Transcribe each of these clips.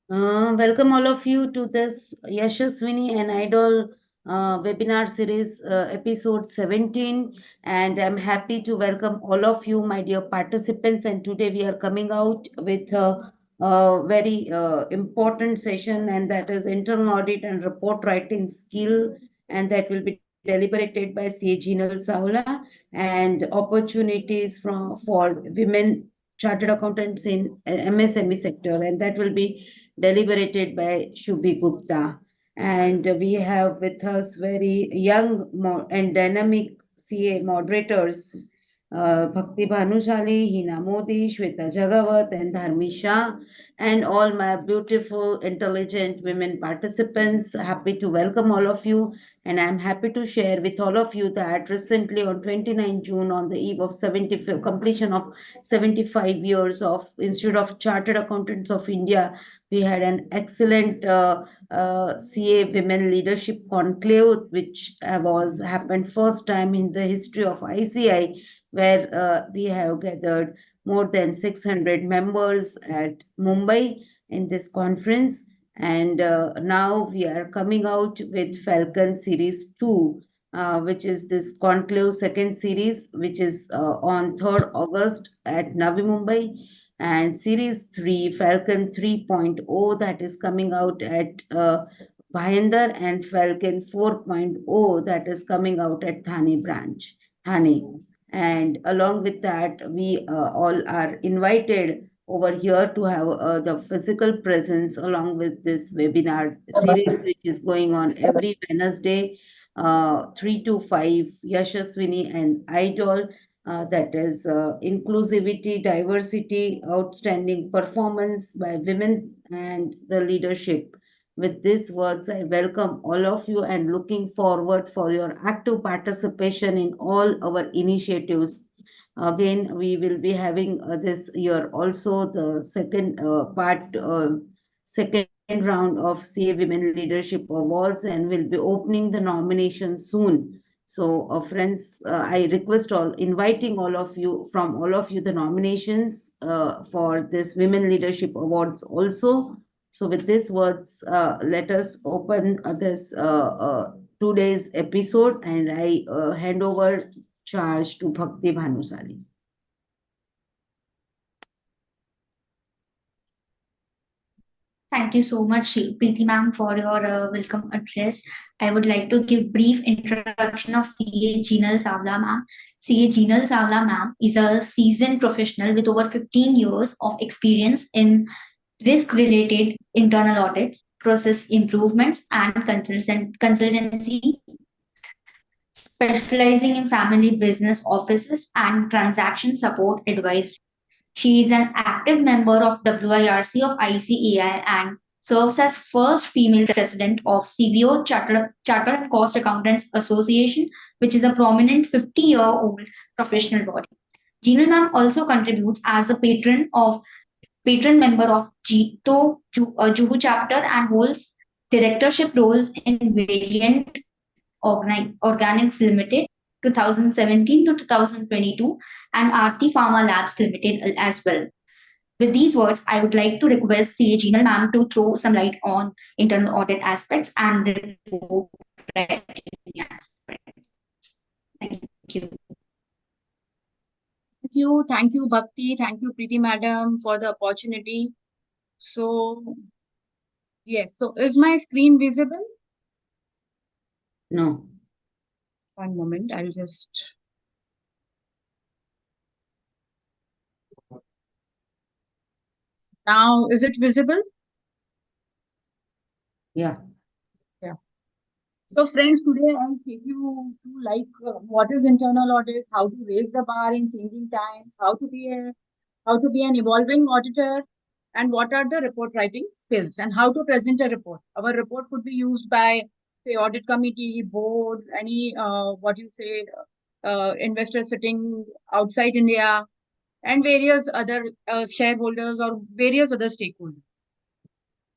Welcome all of you to this Yashaswini and Idol webinar series, episode 17. And I'm happy to welcome all of you, my dear participants. And today we are coming out with a very important session, and that is internal audit and report writing skill. And that will be deliberated by CA Jinal Saula, and opportunities for women chartered accountants in MSME sector. And that will be deliberated by Shubhi Gupta. And we have with us very young and dynamic CA moderators, Bhakti Bhanushali, Hina Modi, Shweta Jagawat, and Dharmi Shah, and all my beautiful, intelligent women participants. Happy to welcome all of you. And I'm happy to share with all of you that recently on 29 June, on the eve of 75 completion of 75 years of Institute of Chartered Accountants of India, we had an excellent CA Women Leadership Conclave, which was happened first time in the history of ICI, where we have gathered more than 600 members at Mumbai in this conference. And now we are coming out with Falcon Series 2, which is this conclave second series, which is on 3rd August at Navi Mumbai, and Series 3, Falcon 3.0, that is coming out at Bhayandar, and Falcon 4.0, that is coming out at Thane branch, Thane. And along with that, we all are invited over here to have the physical presence along with this webinar series, which is going on every Wednesday, 3 to 5, Yashaswini and Idol, that is inclusivity, diversity, outstanding performance by women, and the leadership. With these words, I welcome all of you and looking forward for your active participation in all our initiatives. Again, we will be having this year also the second round of CA Women Leadership Awards, and will be opening the nomination soon. So, friends, I request all, inviting all of you, from all of you, the nominations for this Women Leadership Awards also. So, with these words, let us open this 2 days episode, and I hand over charge to Bhakti Bhanusali. Thank you so much, Preeti ma'am, for your welcome address. I would like to give brief introduction of CA Jinal Savla ma'am. CA Jinal Savla ma'am is a seasoned professional with over 15 years of experience in risk-related internal audits, process improvements, and consultancy, specializing in family business offices and transaction support advisory. She is an active member of WIRC of ICAI and serves as first female president of CVO Chartered Cost Accountants Association, which is a prominent 50-year-old professional body. Jinal ma'am also contributes as a patron member of Juhu chapter and holds directorship roles in Valiant Organics Limited 2017 to 2022 and Aarti Pharma Labs Limited as well. With these words, I would like to request CA Jinal ma'am to throw some light on internal audit aspects and report writing aspects. Thank you. Thank you, Bhakti. Thank you, Preeti Madam, for the opportunity. So, yes, so is my screen visible? No. One moment, I'll just. Now, is it visible? Yeah. Yeah. So, friends, today I'll take you to what is internal audit, how to raise the bar in changing times, how to be an evolving auditor, and what are the report writing skills and how to present a report. Our report could be used by, say, audit committee, board, any investors sitting outside India, and various other shareholders or various other stakeholders.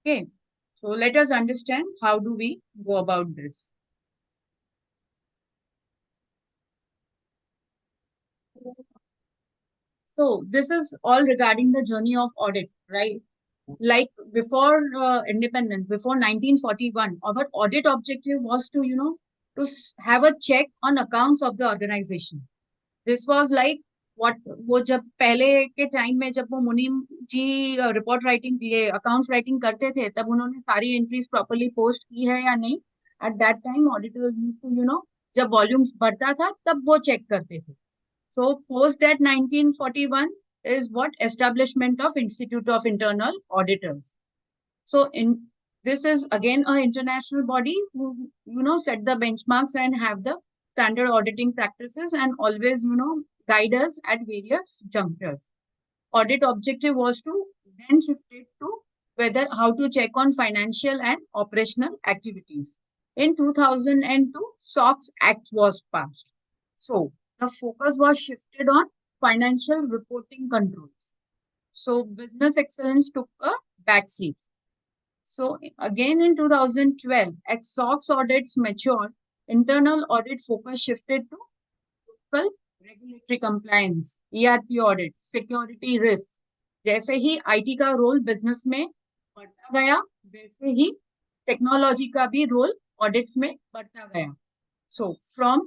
Okay, so let us understand how do we go about this. So this is all regarding the journey of audit, right? like before independence, before 1941, our audit objective was to, have a check on accounts of the organization. This was like what वो जब पहले के time में जब वो मुनीम जी report writing ये accounts writing करते थे तब उन्होंने सारी एंट्रीज प्रॉपर्ली पोस्ट की है या नहीं. At that time auditors used to जब वॉल्यूम्स बढ़ता था तब वो चेक करते थे. So post that 1941 is what establishment of Institute of Internal Auditors. So in this is again a international body who set the benchmarks and have the standard auditing practices and always guide us at various junctures. Audit objective was to then shift it to whether how to check on financial and operational activities. In 2002, SOX Act was passed. So the focus was shifted on financial reporting controls. So business excellence took a backseat. So again in 2012, as SOX audits matured, internal audit focus shifted to local regulatory compliance, ERP audit, security risk. जैसे ही IT का role business में बढ़ता गया वैसे ही technology का भी role audits में बढ़ता गया. So from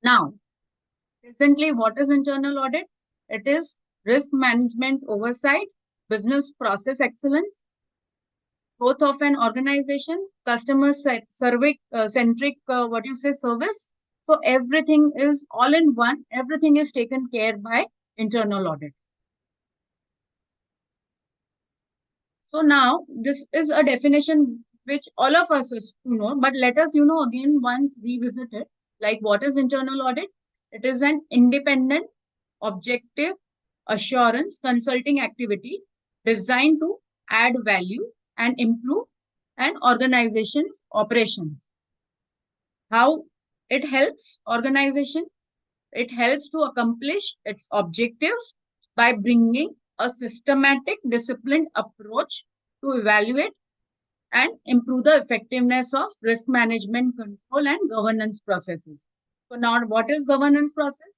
now, presently, what is internal audit? It is risk management oversight, business process excellence, growth of an organization, customer survey centric, what you say, service. So everything is all in one. Everything is taken care by internal audit. So now this is a definition which all of us is to know, but let us, again once revisit it. Like what is internal audit? It is an independent, objective, assurance consulting activity designed to add value and improve an organization's operations. How it helps organization? It helps to accomplish its objectives by bringing a systematic, disciplined approach to evaluate and improve the effectiveness of risk management, control, and governance processes. So now, what is governance process?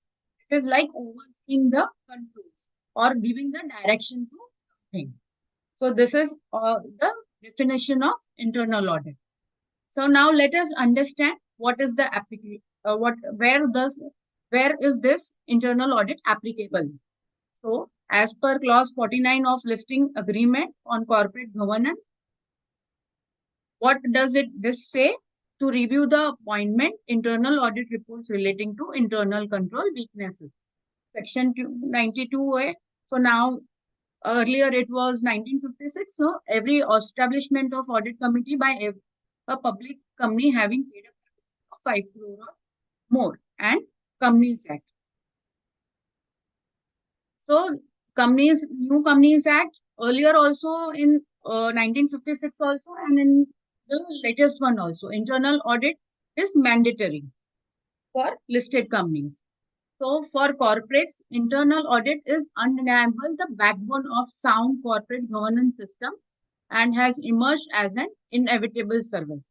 It is like overseeing the controls or giving the direction to something. So this is the definition of internal audit. So now let us understand what is the application. Where is this internal audit applicable? So as per clause 49 of listing agreement on corporate governance, what does this say? To review the appointment internal audit reports relating to internal control weaknesses. Section 92A. So now earlier it was 1956. So every establishment of audit committee by a public company having paid up 5 crore or more and Companies Act. So New Companies Act earlier also in 1956 also and in the latest one also. Internal audit is mandatory for listed companies. So for corporates, internal audit is undeniable the backbone of sound corporate governance system and has emerged as an inevitable service.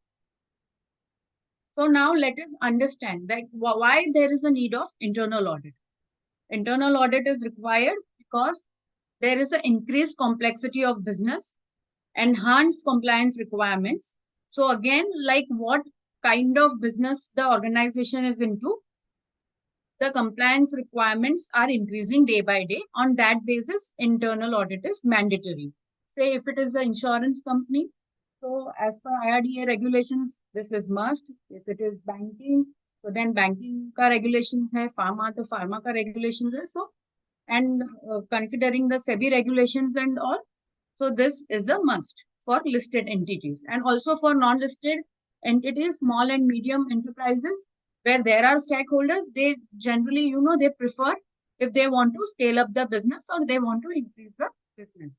So now let us understand that why there is a need of internal audit. Internal audit is required because there is an increased complexity of business, enhanced compliance requirements. So again, like what kind of business the organization is into, the compliance requirements are increasing day by day. On that basis, internal audit is mandatory. Say if it is an insurance company, so as per IRDA regulations, this is must. If it is banking, so then banking ka regulations hai, pharma, the pharma ka regulations hai. So, and considering the SEBI regulations and all, so this is a must for listed entities and also for non-listed entities, small and medium enterprises where there are stakeholders, they generally, they prefer if they want to scale up the business or they want to increase the business.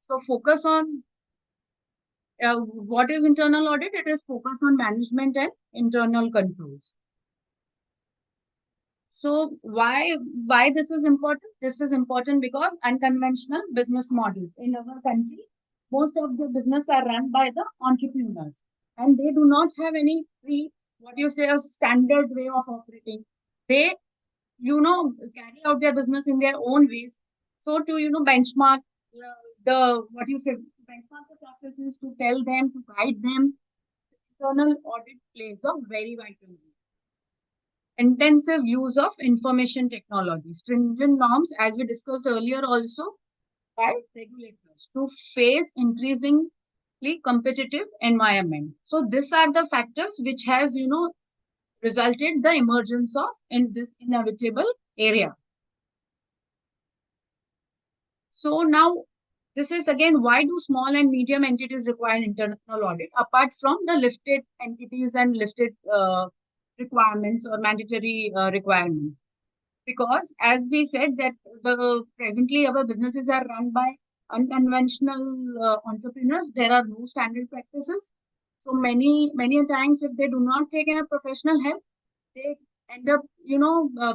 So focus on what is internal audit? It is focus on management and internal controls. So why this is important? This is important because unconventional business models in our country, most of the business are run by the entrepreneurs and they do not have any what you say a standard way of operating. They carry out their business in their own ways. So to benchmark the what you say benchmark the processes, to tell them, to guide them. Internal audit plays a very vital role. Intensive use of information technology, stringent norms, as we discussed earlier, also by regulators to face increasingly competitive environment. So these are the factors which has resulted the emergence of in this inevitable area. So now this is again, why do small and medium entities require an internal audit apart from the listed entities and listed requirements or mandatory requirements? Because as we said that the presently our businesses are run by unconventional entrepreneurs. There are no standard practices. So many a times if they do not take in a professional help, they end up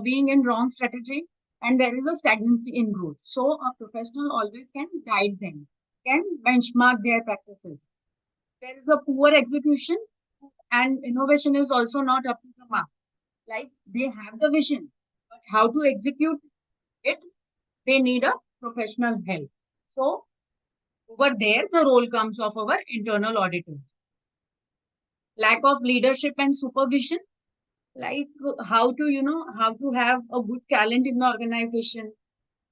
being in wrong strategy, and there is a stagnancy in growth. So a professional always can guide them, can benchmark their practices. There is a poor execution, and innovation is also not up to the mark. Like they have the vision, but how to execute it, they need a professional help. So over there, the role comes of our internal auditor. Lack of leadership and supervision, like how to have a good talent in the organization,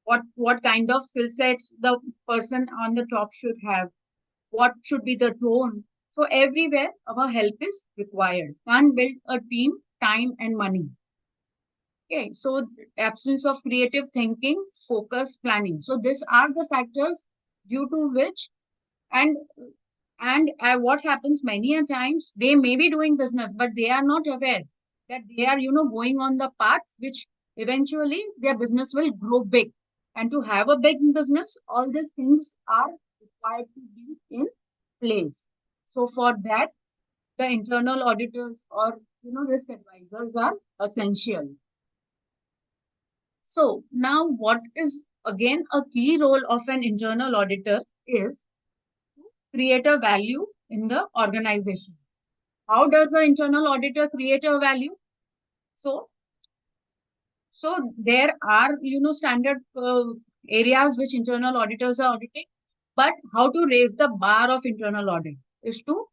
what kind of skill sets the person on the top should have, what should be the tone. So everywhere our help is required. Can't build a team, time and money. Okay, so absence of creative thinking, focus, planning. So these are the factors due to which, and what happens many a times, they may be doing business, but they are not aware that they are going on the path which eventually their business will grow big. And to have a big business, all these things are required to be in place. So for that, the internal auditors or risk advisors are essential. So now what is again a key role of an internal auditor is to create a value in the organization. How does the internal auditor create a value? So, there are standard areas which internal auditors are auditing, but how to raise the bar of internal audit is to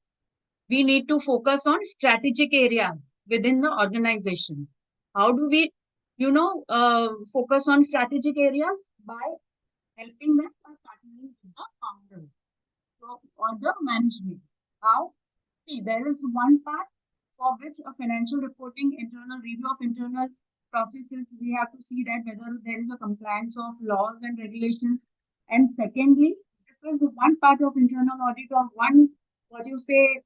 we need to focus on strategic areas within the organization. How do we focus on strategic areas? By helping them by partnering with the founder, so, or the management. How? See, there is one part for which a financial reporting, internal review of internal processes, we have to see that whether there is a compliance of laws and regulations. And secondly, this is one part of internal audit, or one, what you say,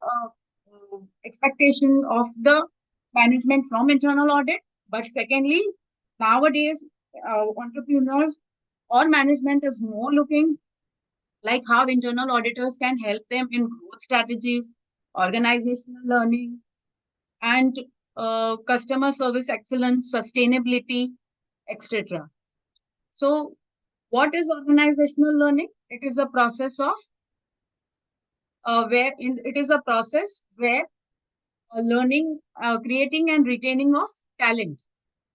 expectation of the management from internal audit. But secondly, nowadays, entrepreneurs or management is more looking like how internal auditors can help them in growth strategies, organizational learning, and customer service excellence, sustainability, etc. So, what is organizational learning? It is a process of it is a process where learning, creating, and retaining of talent.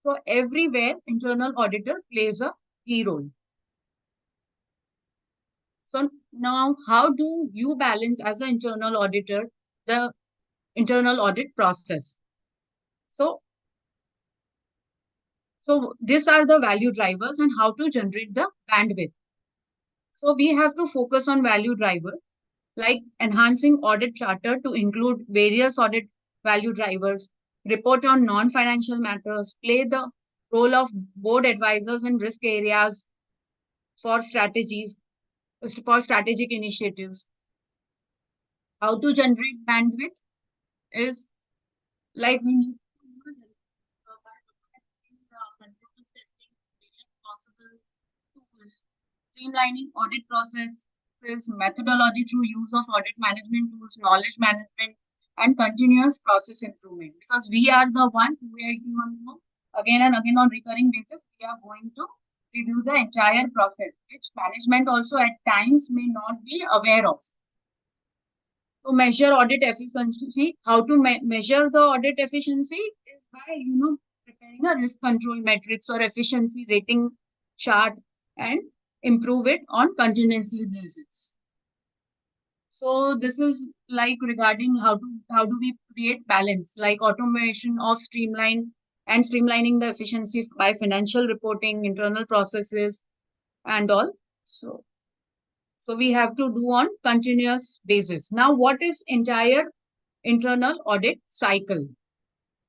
So, everywhere internal auditor plays a key role. So now, how do you balance as an internal auditor the internal audit process? So, these are the value drivers and how to generate the bandwidth. So we have to focus on value driver, like enhancing audit charter to include various audit value drivers, report on non-financial matters, play the role of board advisors in risk areas for strategies, for strategic initiatives. How to generate bandwidth is like we need to by automating the control testing various possible tools, streamlining audit process, methodology through use of audit management tools, knowledge management, and continuous process improvement. Because we are the one who are again and again on recurring basis, we are going to review the entire process, which management also at times may not be aware of. To measure audit efficiency, how to measure the audit efficiency is by preparing a risk control metrics or efficiency rating chart and improve it on continuously basis. So this is like regarding how do we create balance, like automation of streamlining the efficiency by financial reporting, internal processes, and all. So so we have to do on continuous basis. Now, what is entire internal audit cycle?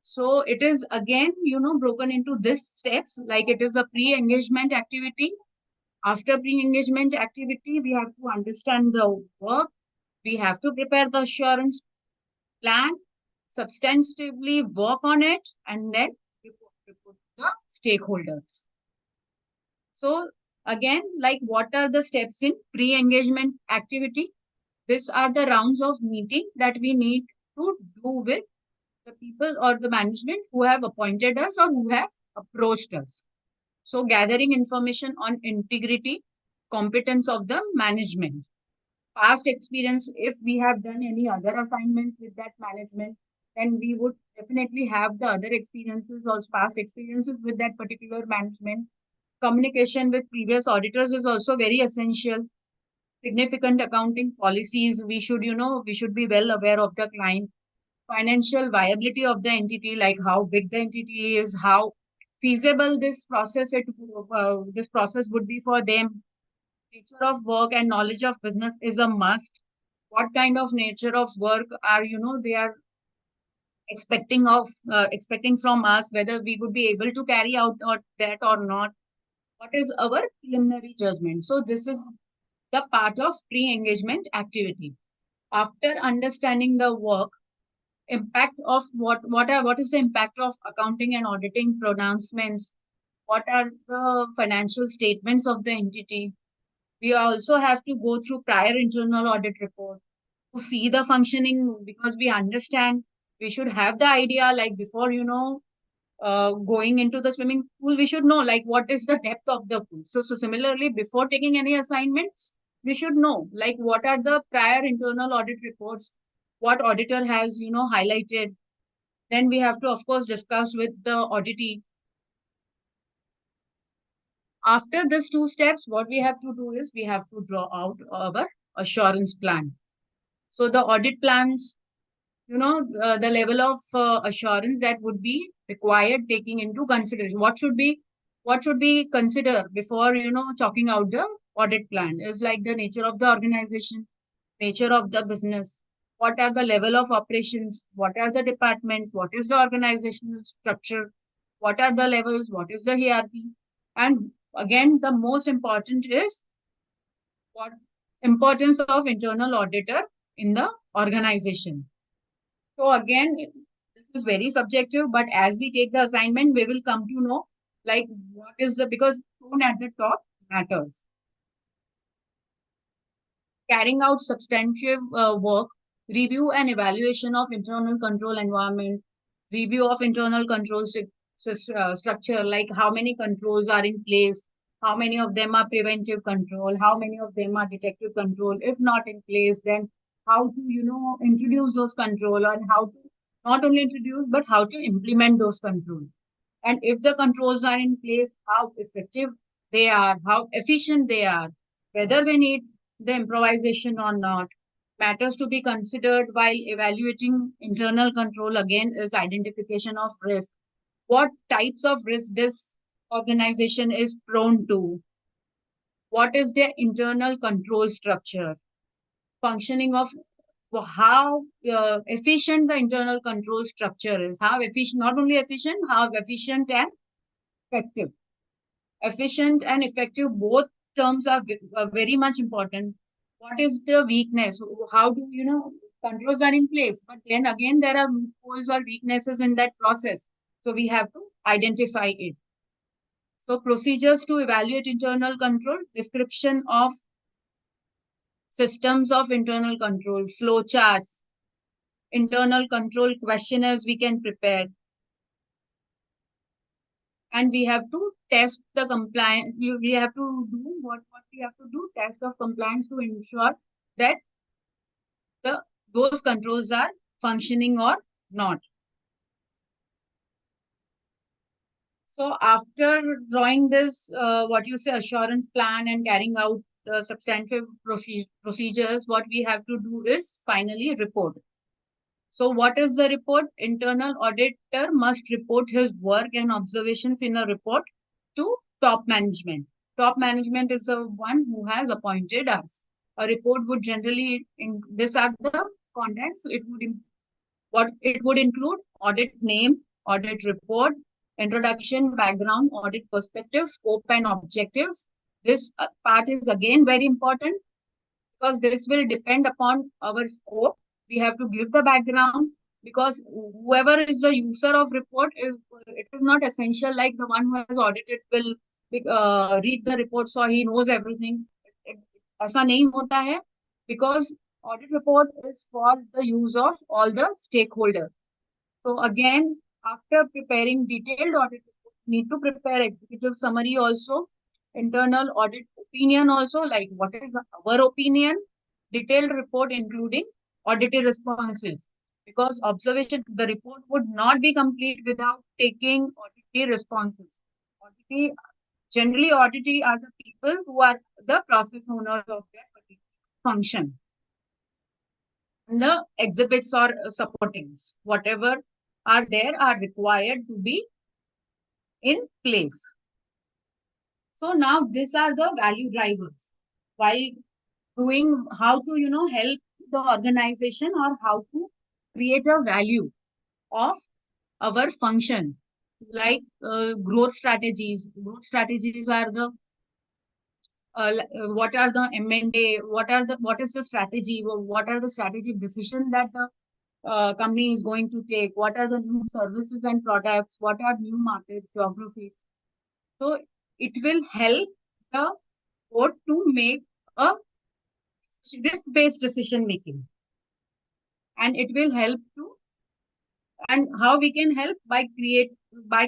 So it is again, broken into this steps, like it is a pre-engagement activity. After pre-engagement activity, we have to understand the work. We have to prepare the assurance plan, substantively work on it, and then report to the stakeholders. So again, like what are the steps in pre-engagement activity? These are the rounds of meeting that we need to do with the people or the management who have appointed us or who have approached us. So gathering information on integrity, competence of the management, past experience. If we have done any other assignments with that management, then we would definitely have the other experiences or past experiences with that particular management. Communication with previous auditors is also very essential. Significant accounting policies, we should be well aware of the client. Financial viability of the entity, like how big the entity is, how feasible this process would be for them. Nature of work and knowledge of business is a must. What kind of nature of work are they are expecting from us, whether we would be able to carry out that or not. What is our preliminary judgment? So this is the part of pre-engagement activity. After understanding the work, impact of what is the impact of accounting and auditing pronouncements? What are the financial statements of the entity? We also have to go through prior internal audit report to see the functioning, because we understand we should have the idea, like before going into the swimming pool, we should know like what is the depth of the pool. So similarly, before taking any assignments, we should know like what are the prior internal audit reports, what auditor has highlighted. Then we have to, of course, discuss with the auditee. After these two steps, what we have to do is we have to draw out our assurance plan. So the audit plans, the level of assurance that would be required, taking into consideration what should be considered before chalking out the audit plan is like the nature of the organization, nature of the business, what are the level of operations, what are the departments, what is the organizational structure, what are the levels, what is the hierarchy, and again the most important is what importance of internal auditor in the organization. So again, this is very subjective, but as we take the assignment, we will come to know like what is because tone at the top matters. Carrying out substantive work, review and evaluation of internal control environment, review of internal control structure, like how many controls are in place, how many of them are preventive control, how many of them are detective control. If not in place, then how to, introduce those control, and how to not only introduce, but how to implement those controls. And if the controls are in place, how effective they are, how efficient they are, whether they need the improvisation or not. Matters to be considered while evaluating internal control again is identification of risk. What types of risk this organization is prone to? What is their internal control structure? Functioning of how efficient the internal control structure is. How efficient, not only efficient, how efficient and effective. Efficient and effective, both terms are very much important. What is the weakness? How do controls are in place, but then again there are loopholes or weaknesses in that process, so we have to identify it. So procedures to evaluate internal control, description of systems of internal control, flow charts, internal control questionnaires we can prepare, and we have to test the compliance. We have to do what we have to do, test of compliance to ensure that the those controls are functioning or not. So after drawing this, what you say, assurance plan and carrying out the substantive procedures, what we have to do is finally report. So what is the report? Internal auditor must report his work and observations in a report to top management. Top management is the one who has appointed us. A report would generally, these are the contents. What it would include: audit name, audit report, introduction, background, audit perspective, scope and objectives. This part is again very important because this will depend upon our scope. We have to give the background because whoever is the user of report is, it is not essential like the one who has audited will read the report so he knows everything. ऐसा नहीं होता है because audit report is for the use of all the stakeholders. So again, after preparing detailed audit report, need to prepare executive summary also, internal audit opinion also, like what is our opinion, detailed report including audited responses. Because observation, the report would not be complete without taking auditee responses. Auditee, generally auditee are the people who are the process owners of that particular function. And the exhibits or supportings, whatever are there, are required to be in place. So now these are the value drivers. While doing how to, help the organization or how to create a value of our function, like growth strategies. Growth strategies are the what are the M&A, what is the strategy, what are the strategic decisions that the company is going to take, what are the new services and products, what are new markets, geographies. So it will help the board to make a risk-based decision making, and it will help to, and how we can help by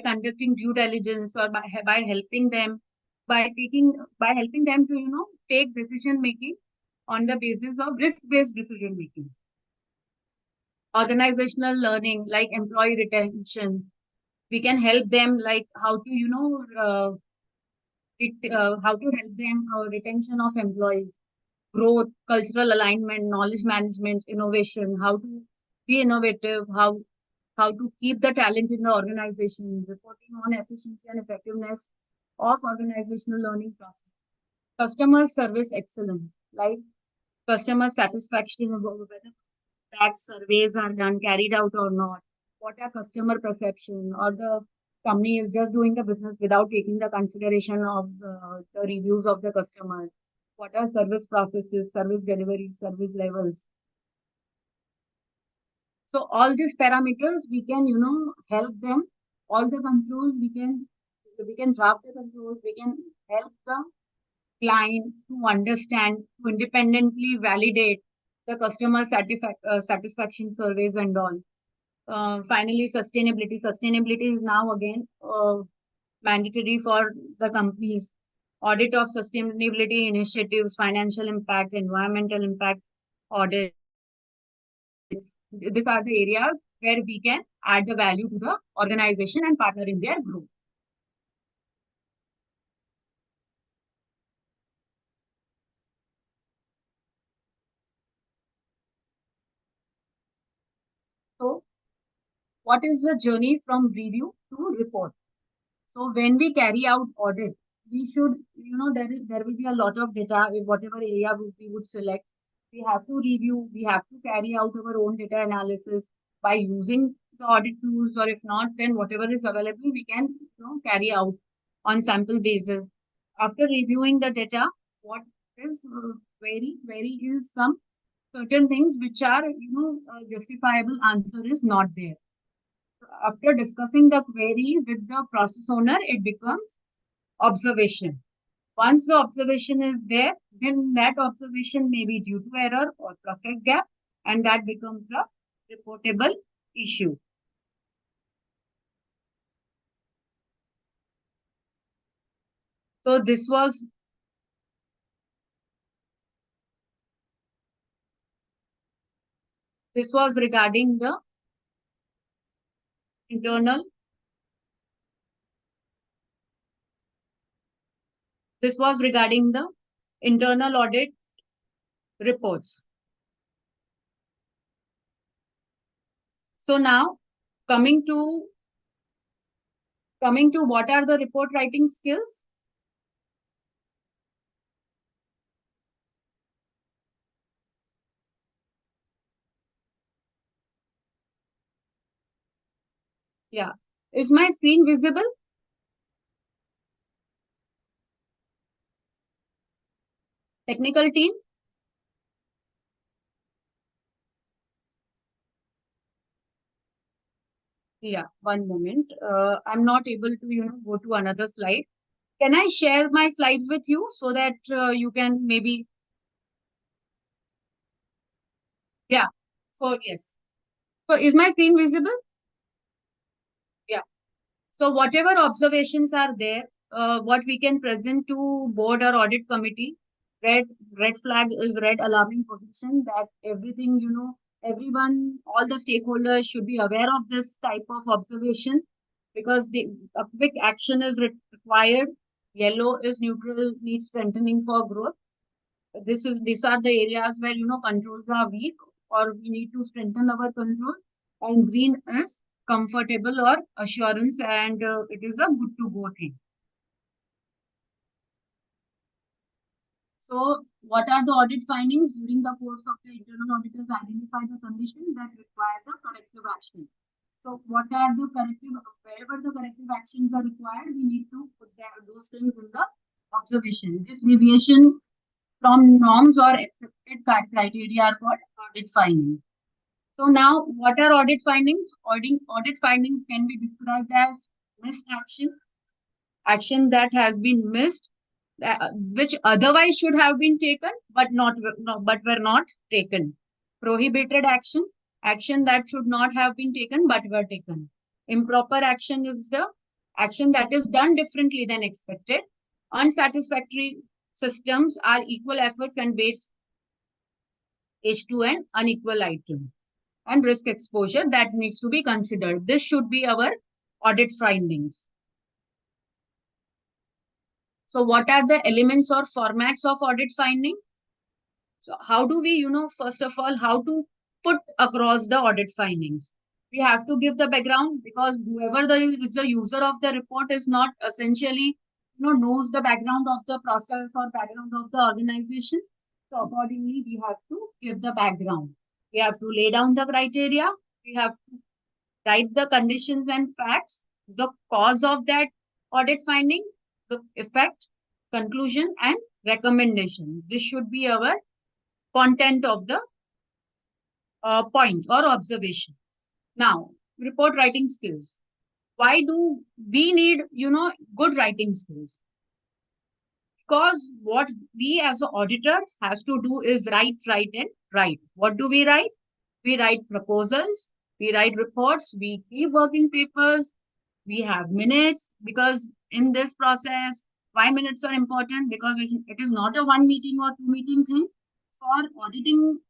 conducting due diligence or by helping them by helping them to take decision making on the basis of risk-based decision making. Organizational learning, like employee retention, we can help them like how to how to help them retention of employees, growth, cultural alignment, knowledge management, innovation, how to be innovative, how to keep the talent in the organization, reporting on efficiency and effectiveness of organizational learning process. Customer service excellence, like customer satisfaction, whether tax surveys are done, carried out or not, what are customer perception, or the company is just doing the business without taking the consideration of the reviews of the customers, what are service processes, service delivery, service levels. So all these parameters we can help them. All the controls we can draft the controls, we can help the client to understand, to independently validate the customer satisfaction surveys and all. Finally, sustainability. Sustainability is now again mandatory for the companies. Audit of sustainability initiatives, financial impact, environmental impact audits. These are the areas where we can add the value to the organization and partner in their growth. So, what is the journey from review to report? So when we carry out audit, we should, there will be a lot of data in whatever area we would select. We have to review, we have to carry out our own data analysis by using the audit tools, or if not, then whatever is available, we can carry out on sample basis. After reviewing the data, what is very is some certain things which are, justifiable answer is not there. After discussing the query with the process owner, it becomes observation. Once the observation is there, then that observation may be due to error or process gap, and that becomes the reportable issue. So this was regarding the internal This was regarding the internal audit reports. So now coming to what are the report writing skills? Yeah. Is my screen visible? Technical team? Yeah, one moment. I'm not able to, go to another slide. Can I share my slides with you so that you can maybe, yeah, yes. So is my screen visible? Yeah. So whatever observations are there, what we can present to board or audit committee, red red flag is red alarming position that everything, everyone, all the stakeholders should be aware of this type of observation because a quick action is required. Yellow is neutral, needs strengthening for growth. These are the areas where controls are weak or we need to strengthen our control. And green is comfortable or assurance, and it is a good to go thing. So what are the audit findings? During the course of the internal auditors identify the conditions that require the corrective action. So what are the corrective, wherever the corrective actions are required, we need to put those things in the observation. This deviation from norms or accepted criteria are called audit findings. So now, what are audit findings? Audit findings can be described as missed action that has been missed, which otherwise should have been taken, but but were not taken. Prohibited action that should not have been taken, but were taken. Improper action is the action that is done differently than expected. Unsatisfactory systems are equal efforts and weights H2 an unequal item. And risk exposure that needs to be considered. This should be our audit findings. So what are the elements or formats of audit finding? So how do we, first of all, how to put across the audit findings? We have to give the background because whoever is the user of the report is not essentially, knows the background of the process or background of the organization. So accordingly, we have to give the background. We have to lay down the criteria. We have to write the conditions and facts, the cause of that audit finding, the effect, conclusion, and recommendation. This should be our content of the point or observation. Now, report writing skills. Why do we need, good writing skills? Because what we as an auditor has to do is write, and write. What do we write? We write proposals, we write reports, we keep working papers, we have minutes because in this process, why minutes are important? Because it is not a one meeting or two meeting thing. For auditing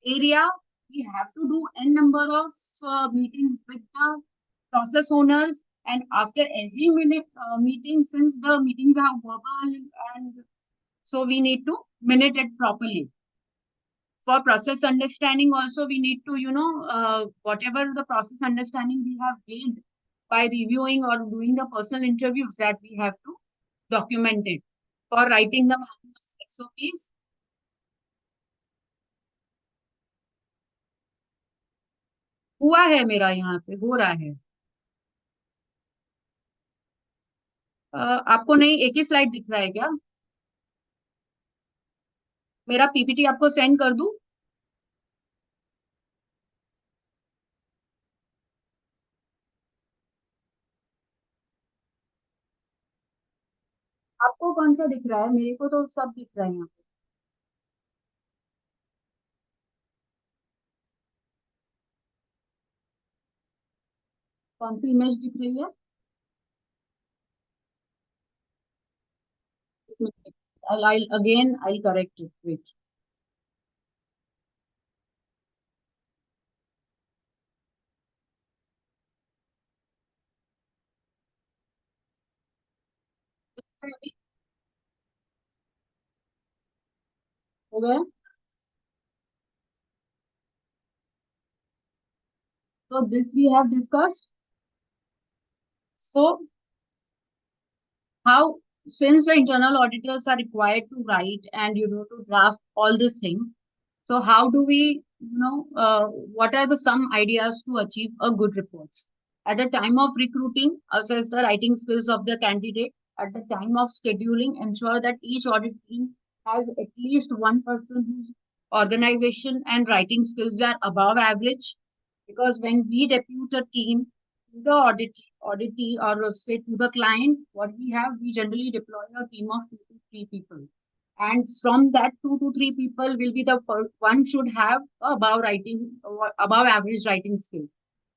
area, we have to do n number of meetings with the process owners. And after every meeting, since the meetings are verbal, and so we need to minute it properly. For process understanding also, we need to, whatever the process understanding we have gained by reviewing or doing the personal interviews, that we have to document it. For writing the manuals, SOPs, हुआ है मेरा यहाँ पे हो रहा है। आपको नहीं एक ही स्लाइड दिख रहा है क्या? मेरा पीपीटी आपको सेंड कर दूं? आपको कौन सा दिख रहा है? मेरे को तो सब दिख रहा है यहाँ पे। कौन सी इमेज दिख रही है? I'll correct it. Wait. Okay. So this we have discussed. So how, since the internal auditors are required to write and to draft all these things, so how do we what are the some ideas to achieve a good reports? At the time of recruiting, assess the writing skills of the candidate. At the time of scheduling, ensure that each audit team has at least one person whose organization and writing skills are above average, because when we depute a team to the auditee or say to the client, what we have, we generally deploy a team of 2 to 3 people. And from that 2 to 3 people will be the one should have above average writing skill,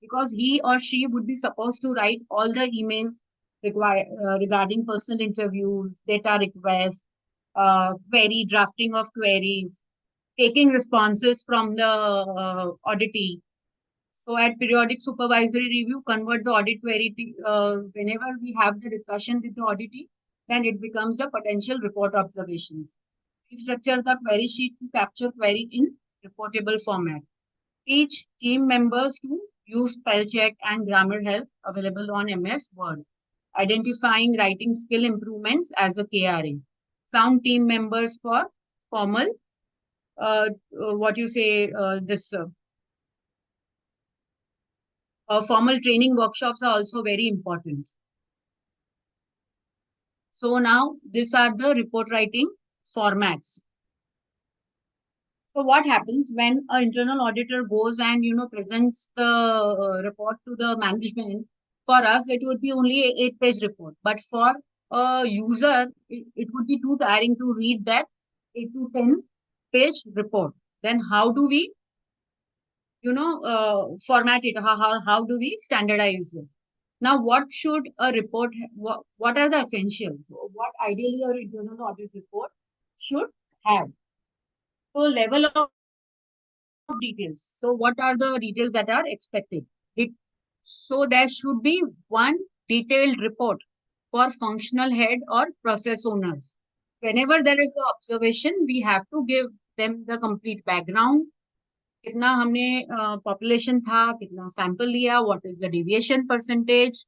because he or she would be supposed to write all the emails regarding personal interviews, data requests, query drafting of queries, taking responses from the auditee. So at periodic supervisory review, convert the audit query whenever we have the discussion with the auditee, then it becomes a potential report observations. Structure the query sheet to capture query in reportable format. Teach team members to use spell check and grammar help available on MS Word. Identifying writing skill improvements as a KRA. Sound team members for formal, what you say, this formal training workshops are also very important. So now these are the report writing formats. So what happens when an internal auditor goes and presents the report to the management? For us, it would be only a 8-page report, but for a user, it would be too tiring to read that 8 to 10 page report. Then how do we format it? How do we standardize it? Now, what should a report? What are the essentials? What ideally a internal audit report should have? So level of details. So what are the details that are expected? It, so there should be one detailed report for functional head or process owners. Whenever there is an observation, we have to give them the complete background. कितना हमने population था, कितना sample लिया, what is the deviation percentage,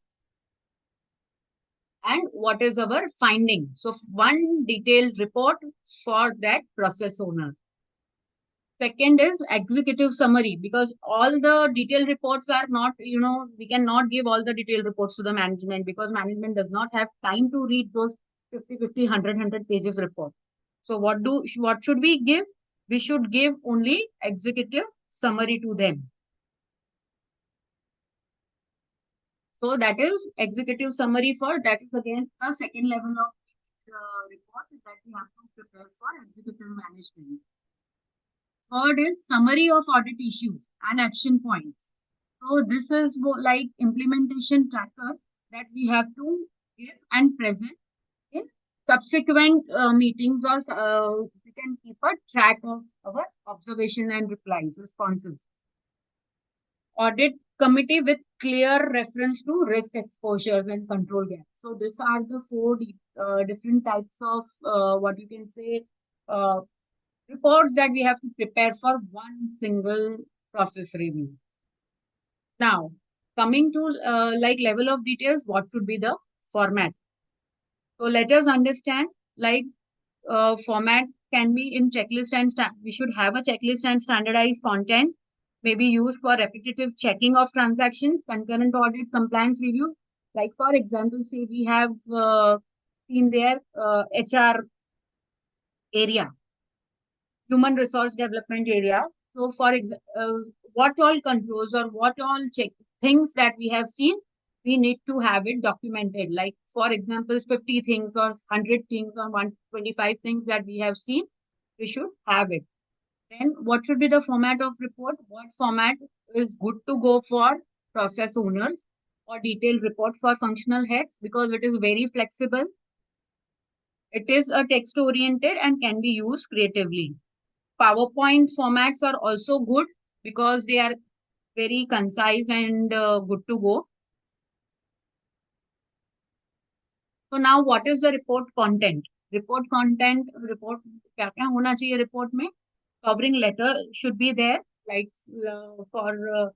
and what is our finding. So one detailed report for that process owner. Second is executive summary, because all the detailed reports are not, we cannot give all the detailed reports to the management, because management does not have time to read those 50, 100 pages report. So what should we give? We should give only executive summary to them. So that is executive summary for that is again the second level of report that we have to prepare for executive management. Third is summary of audit issues and action points. So this is like implementation tracker that we have to give and present in subsequent meetings, or we can keep a track of our observation and replies, responses. Audit committee with clear reference to risk exposures and control gaps. So these are the four different types of what you can say reports that we have to prepare for one single process review. Now, coming to like level of details, what should be the format? So let us understand like format can be in checklist and we should have a checklist and standardized content, may be used for repetitive checking of transactions, concurrent audit, compliance reviews. Like for example, say we have in their HR area, human resource development area. So for what all controls or what all check things that we have seen, we need to have it documented. Like for example, 50 things or 100 things or 125 things that we have seen, we should have it. Then what should be the format of report? What format is good to go for process owners, or detailed report for functional heads, because it is very flexible. It is a text oriented and can be used creatively. PowerPoint formats are also good because they are very concise and good to go. So now what is the report content? report content, report क्या क्या होना चाहिए report में, covering letter should be there, like for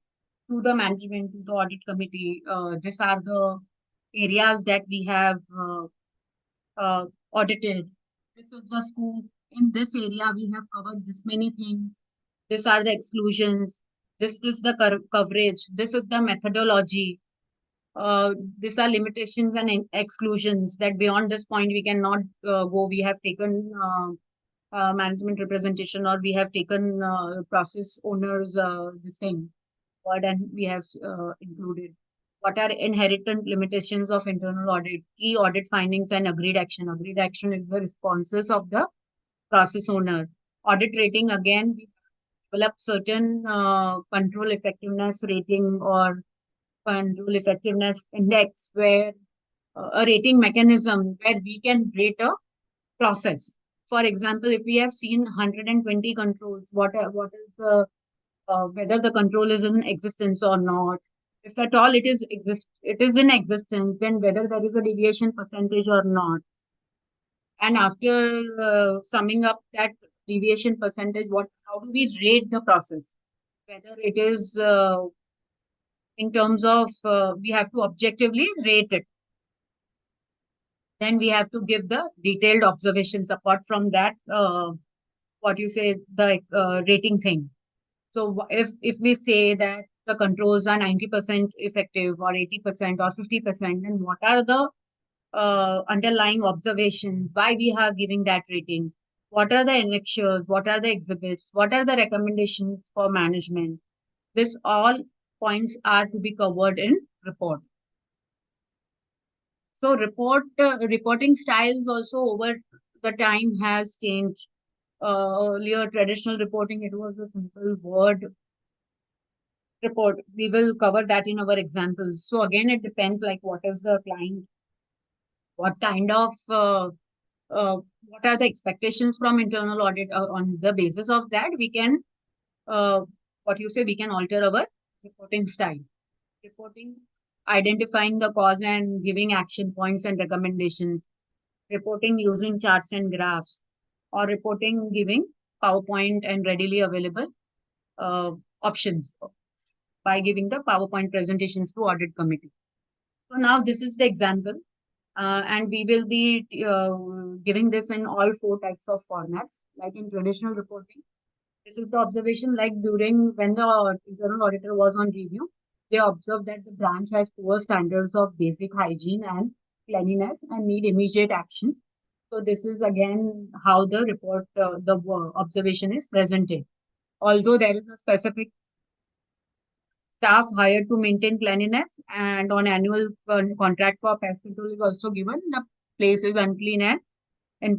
to the management, to the audit committee. These are the areas that we have audited. This is the scope. In this area, we have covered this many things. These are the exclusions. This is the coverage. This is the methodology. These are limitations and exclusions that beyond this point we cannot go. We have taken management representation, or we have taken process owners this thing word, and we have included what are inherent limitations of internal audit, key audit findings, and agreed action. Agreed action is the responses of the process owner. Audit rating, again, we develop certain control effectiveness rating or control effectiveness index, where a rating mechanism where we can rate a process. For example, if we have seen 120 controls, what is the whether the control is in existence or not. If at all it is in existence, then whether there is a deviation percentage or not. And after summing up that deviation percentage, how do we rate the process? Whether it is in terms of we have to objectively rate it. Then we have to give the detailed observations apart from that. What you say, the rating thing. So if we say that the controls are 90% effective or 80% or 50%, then what are the underlying observations? Why we are giving that rating? What are the annexures? What are the exhibits? What are the recommendations for management? This all points are to be covered in report. So reporting styles also over the time has changed. Earlier traditional reporting, it was a simple word report. We will cover that in our examples. So again, it depends like what is the client, what kind of what are the expectations from internal audit. On the basis of that, we can uh, what you say, we can alter our reporting style. Reporting, identifying the cause and giving action points and recommendations. Reporting using charts and graphs, or reporting giving PowerPoint and readily available uh, options by giving the PowerPoint presentations to audit committee. So now this is the example, and we will be giving this in all four types of formats, like in traditional reporting. This is the observation, like during when the internal auditor was on review, they observed that the branch has poor standards of basic hygiene and cleanliness and need immediate action. So this is again how the report, the observation is presented. Although there is a specific staff hired to maintain cleanliness, and on annual contract for pest control is also given. The place is unclean and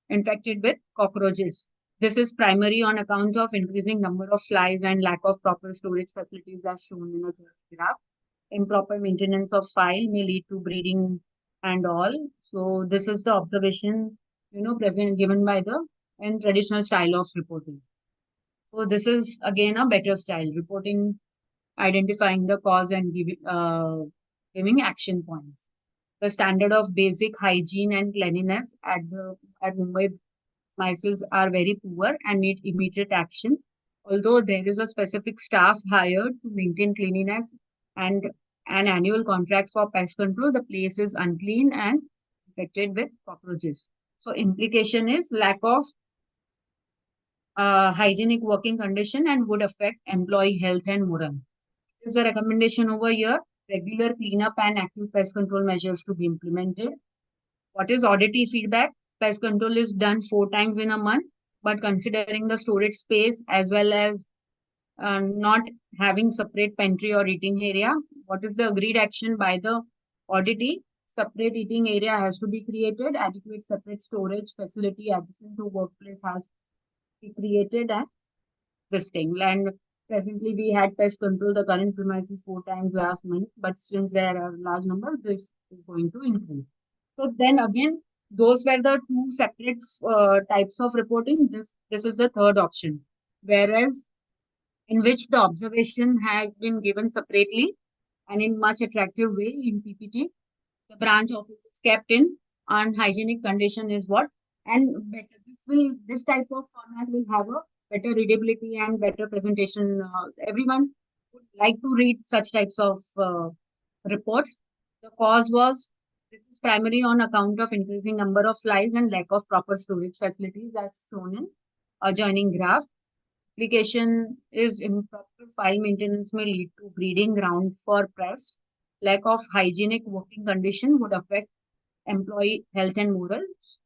infected with cockroaches. This is primary on account of increasing number of flies and lack of proper storage facilities as shown in the graph. Improper maintenance of file may lead to breeding and all. So this is the observation, present given by the and traditional style of reporting. So this is again a better style reporting, identifying the cause and giving action points. The standard of basic hygiene and cleanliness at Mumbai premises are very poor and need immediate action. Although there is a specific staff hired to maintain cleanliness and an annual contract for pest control, the place is unclean and infected with cockroaches. So implication is lack of hygienic working condition and would affect employee health and morale. There's a recommendation over here, regular cleanup and active pest control measures to be implemented. What is auditee feedback? Pest control is done 4 times in a month, but considering the storage space as well as not having separate pantry or eating area, what is the agreed action by the auditee? Separate eating area has to be created, adequate separate storage facility adjacent to workplace has to be created, and this thing. And presently we had pest control the current premises 4 times last month, but since there are a large number, this is going to increase. So then again, those were the two separate types of reporting. This is the third option, whereas in which the observation has been given separately and in much attractive way in PPT. The branch office is kept in unhygienic condition is what and better. This type of format will have a better readability and better presentation. Everyone would like to read such types of reports. The cause was this is primarily on account of increasing number of flies and lack of proper storage facilities, as shown in adjoining graph. Application is improper file maintenance may lead to breeding ground for pests. Lack of hygienic working condition would affect employee health and morals.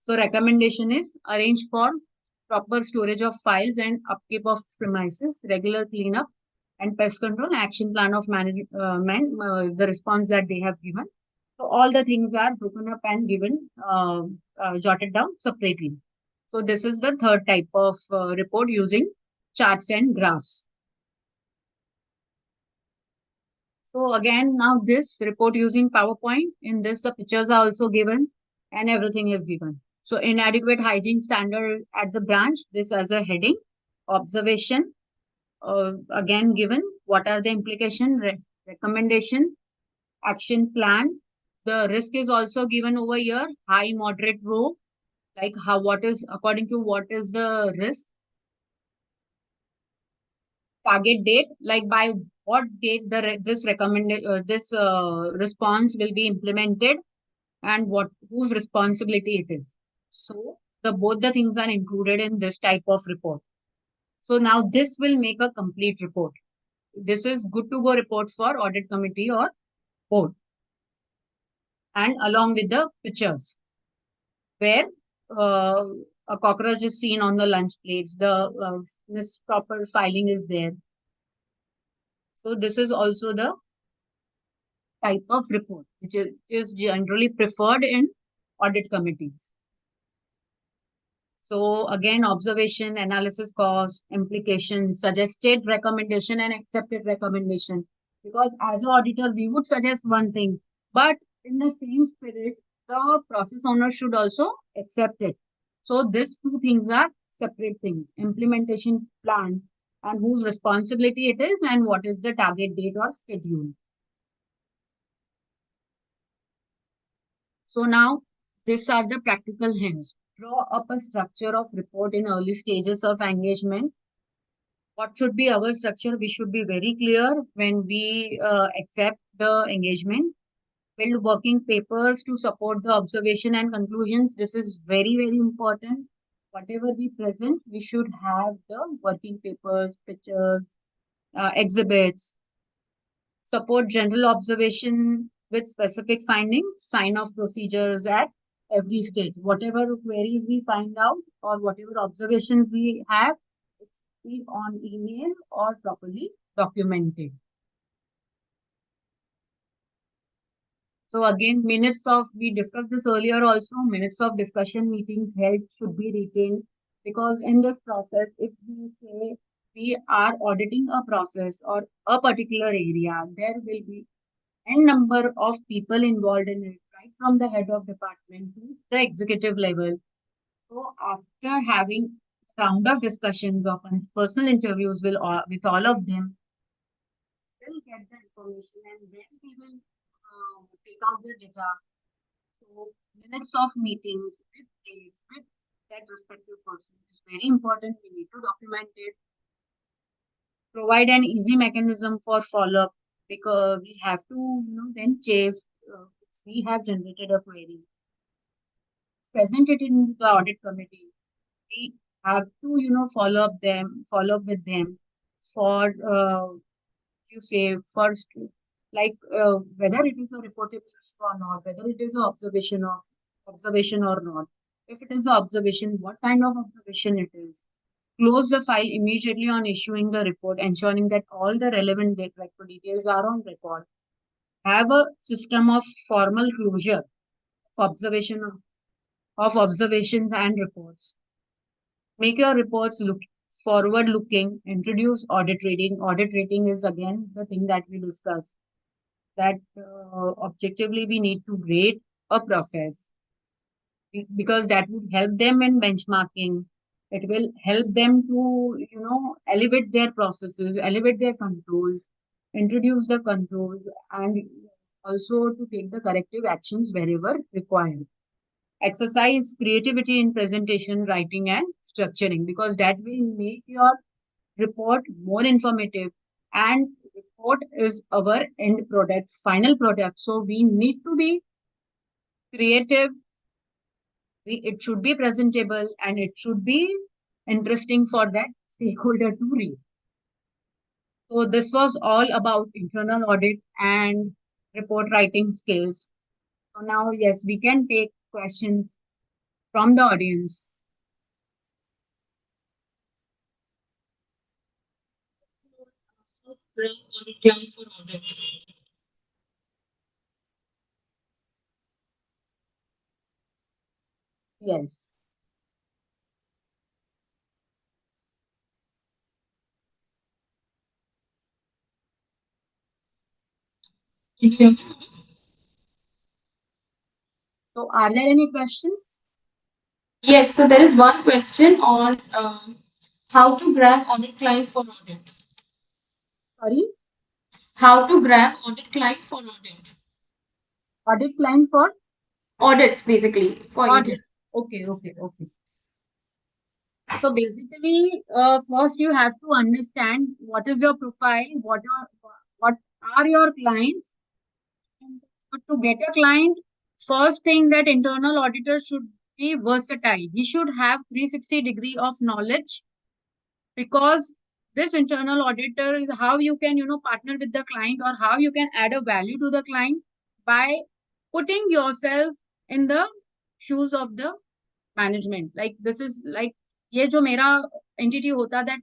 So recommendation is arrange for proper storage of files and upkeep of premises, regular cleanup and pest control, action plan of management, the response that they have given. So all the things are broken up and given, jotted down separately. So this is the third type of report using charts and graphs. So again, now this report using PowerPoint, in this the pictures are also given and everything is given. So inadequate hygiene standard at the branch, this as a heading, observation, again given, what are the implication, recommendation, action plan. The risk is also given over here, high, moderate, low, like how, what is, according to what is the risk, target date, like by what date this recommended this response will be implemented and what whose responsibility it is. So the both the things are included in this type of report. So now this will make a complete report. This is good to go report for audit committee or board, and along with the pictures where uh, a cockroach is seen on the lunch plates, the this proper filing is there. So this is also the type of report, which is generally preferred in audit committees. So again, observation, analysis, cost, implication, suggested recommendation and accepted recommendation. Because as an auditor, we would suggest one thing, but in the same spirit, the process owner should also accept it. So these two things are separate things. Implementation plan and whose responsibility it is and what is the target date or schedule. So now these are the practical hints. Draw up a structure of report in early stages of engagement. What should be our structure? We should be very clear when we accept the engagement. Build working papers to support the observation and conclusions. This is very, very important. Whatever we present, we should have the working papers, pictures, exhibits, support general observation with specific findings, sign off procedures at every stage. Whatever queries we find out or whatever observations we have, it should be on email or properly documented. So again, minutes of, we discussed this earlier also, minutes of discussion meetings held should be retained, because in this process, if we say we are auditing a process or a particular area, there will be n number of people involved in it, right from the head of department to the executive level. So after having round of discussions of personal interviews with all of them, we'll get the information and then we will take out the data. So minutes of meetings with dates with that respective person is very important. We need to document it. Provide an easy mechanism for follow-up, because we have to then chase if we have generated a query, present it in the audit committee. We have to follow up with them for you say first, like whether it is a reportable issue or not, whether it is an observation or not. If it is an observation, what kind of observation it is. Close the file immediately on issuing the report, ensuring that all the relevant details are on record. Have a system of formal closure of observations and reports. Make your reports look forward looking. Introduce audit rating. Audit rating is again the thing that we discussed, that objectively we need to rate a process, because that would help them in benchmarking. It will help them to, elevate their processes, elevate their controls, introduce the controls, and also to take the corrective actions wherever required. exercise creativity in presentation, writing, and structuring, because that will make your report more informative. And report is our end product, final product. So we need to be creative. It should be presentable and it should be interesting for that stakeholder to read. So this was all about internal audit and report writing skills. So now, yes, we can take questions from the audience. Plan for audit. Yes. Can you hear me? So are there any questions? Yes, so there is one question on how to grab audit client for audit. Sorry, How to grab audit client for audit. audit client for Audits basically for you. audit. Okay, okay, okay. So basically, first you have to understand what is your profile, what are your clients. But to get a client, first thing that internal auditor should be versatile. He should have 360-degree of knowledge, because this internal auditor is how you can, partner with the client, or how you can add a value to the client by putting yourself in the shoes of the management. Like this is like ये जो मेरा entity होता, that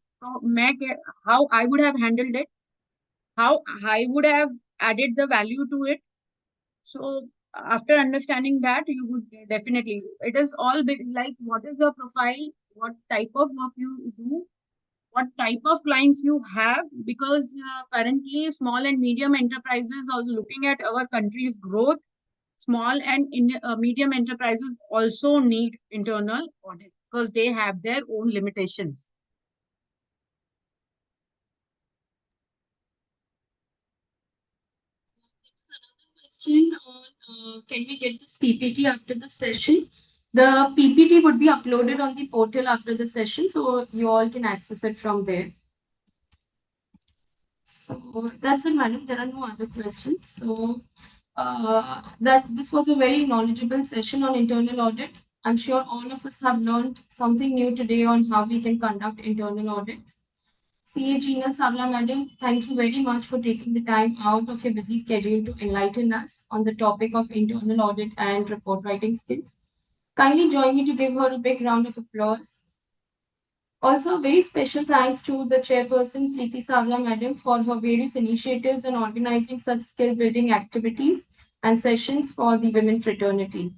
how I would have handled it, how I would have added the value to it. So after understanding that, you would definitely, it is all big, like what is your profile, what type of work you do, what type of clients you have, because currently small and medium enterprises are looking at our country's growth. Small and medium enterprises also need internal audit because they have their own limitations. Another question on can we get this PPT after the session? The PPT would be uploaded on the portal after the session, so you all can access it from there. So that's it, madam. There are no other questions. So that this was a very knowledgeable session on internal audit. I'm sure all of us have learned something new today on how we can conduct internal audits. CA Gina Savla, madam, thank you very much for taking the time out of your busy schedule to enlighten us on the topic of internal audit and report writing skills. Kindly join me to give her a big round of applause. Also, a very special thanks to the chairperson, Preeti Savla Madam, for her various initiatives in organizing such skill building activities and sessions for the women fraternity.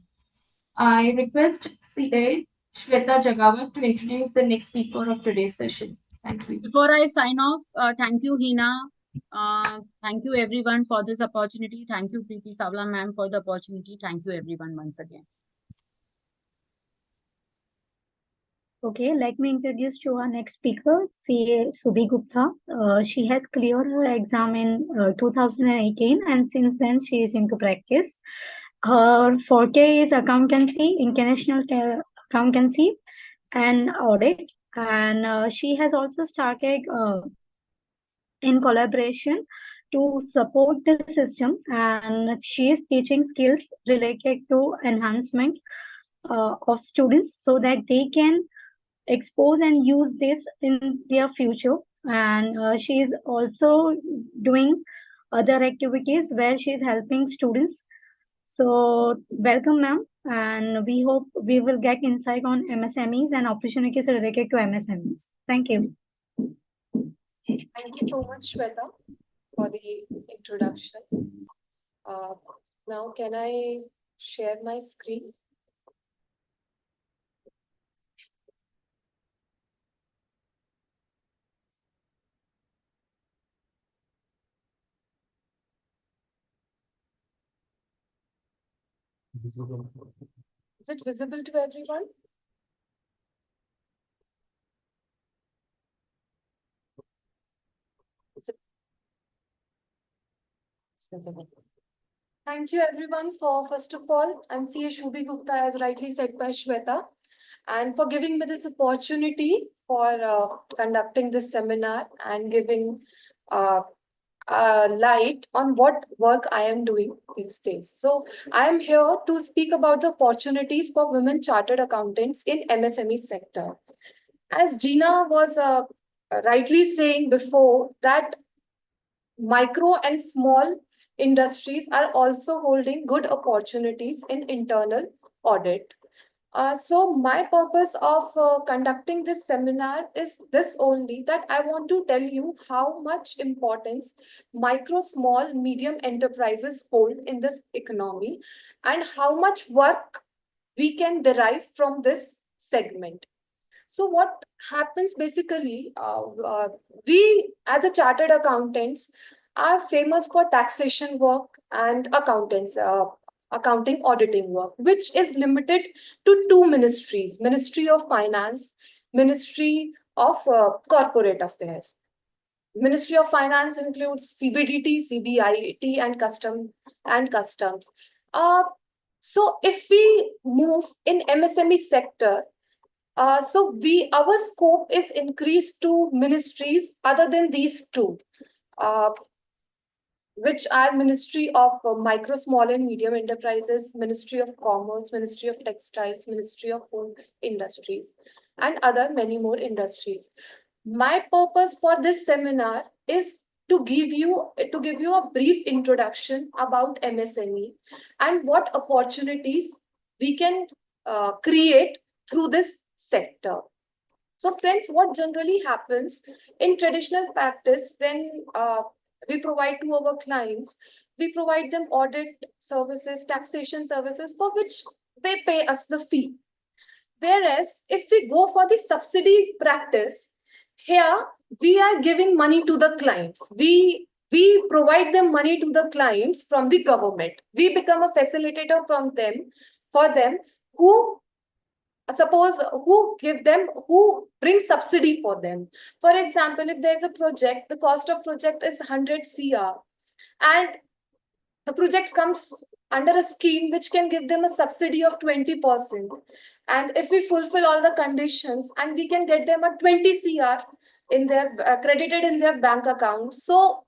I request CA Shweta Jagawat to introduce the next speaker of today's session. Thank you. Before I sign off, thank you, Hina. Thank you, everyone, for this opportunity. Thank you, Preeti Savla ma'am, for the opportunity. Thank you, everyone, once again. Okay, let me introduce to our next speaker, CA Subhi Gupta. She has cleared her exam in 2018, and since then she is into practice. Her forte is accountancy, international accountancy, and audit. And she has also started in collaboration to support the system, and she is teaching skills related to enhancement of students so that they can expose and use this in their future. And she is also doing other activities where she is helping students. So welcome, ma'am, and we hope we will get insight on MSMEs and opportunities related to MSMEs. Thank you. Thank you so much, Shweta, for the introduction. Now, can I share my screen? Is it visible to everyone? It's visible. Thank you everyone for, first of all, I'm CA Shubhi Gupta, as rightly said by Shweta, and for giving me this opportunity for conducting this seminar and giving uh, light on what work I am doing these days. So I am here to speak about the opportunities for women chartered accountants in MSME sector. As Gina was rightly saying before, that micro and small industries are also holding good opportunities in internal audit. So my purpose of conducting this seminar is this only, that I want to tell you how much importance micro, small, medium enterprises hold in this economy and how much work we can derive from this segment. So what happens basically, we as a chartered accountants are famous for taxation work and accounting auditing work, which is limited to two ministries, Ministry of Finance, Ministry of Corporate Affairs. Ministry of Finance includes CBDT, CBIT, and customs. Uh, so if we move in MSME sector, so our scope is increased to ministries other than these two, uh, which are Ministry of Micro, Small and Medium Enterprises, Ministry of Commerce, Ministry of Textiles, Ministry of Home Industries, and other many more industries. My purpose for this seminar is to give you a brief introduction about MSME and what opportunities we can create through this sector. So friends, what generally happens in traditional practice when we provide to our clients, we provide them audit services, taxation services for which they pay us the fee. Whereas if we go for the subsidies practice, here we are giving money to the clients. We provide them money to the clients from the government. We become a facilitator from them, for them, who suppose who bring subsidy for them. For example, if there's a project, the cost of project is 100 cr, and the project comes under a scheme which can give them a subsidy of 20%, and if we fulfill all the conditions, and we can get them a 20 cr in their credited in their bank account. So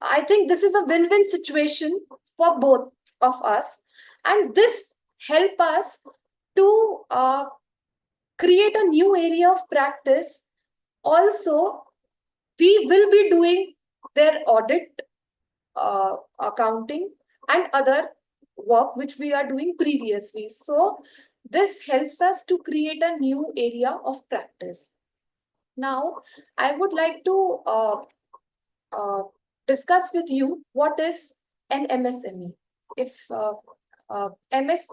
I think this is a win-win situation for both of us, and this help us to create a new area of practice. Also, we will be doing their audit, accounting, and other work which we are doing previously. So this helps us to create a new area of practice. Now, I would like to uh, discuss with you what is an MSME. If MS,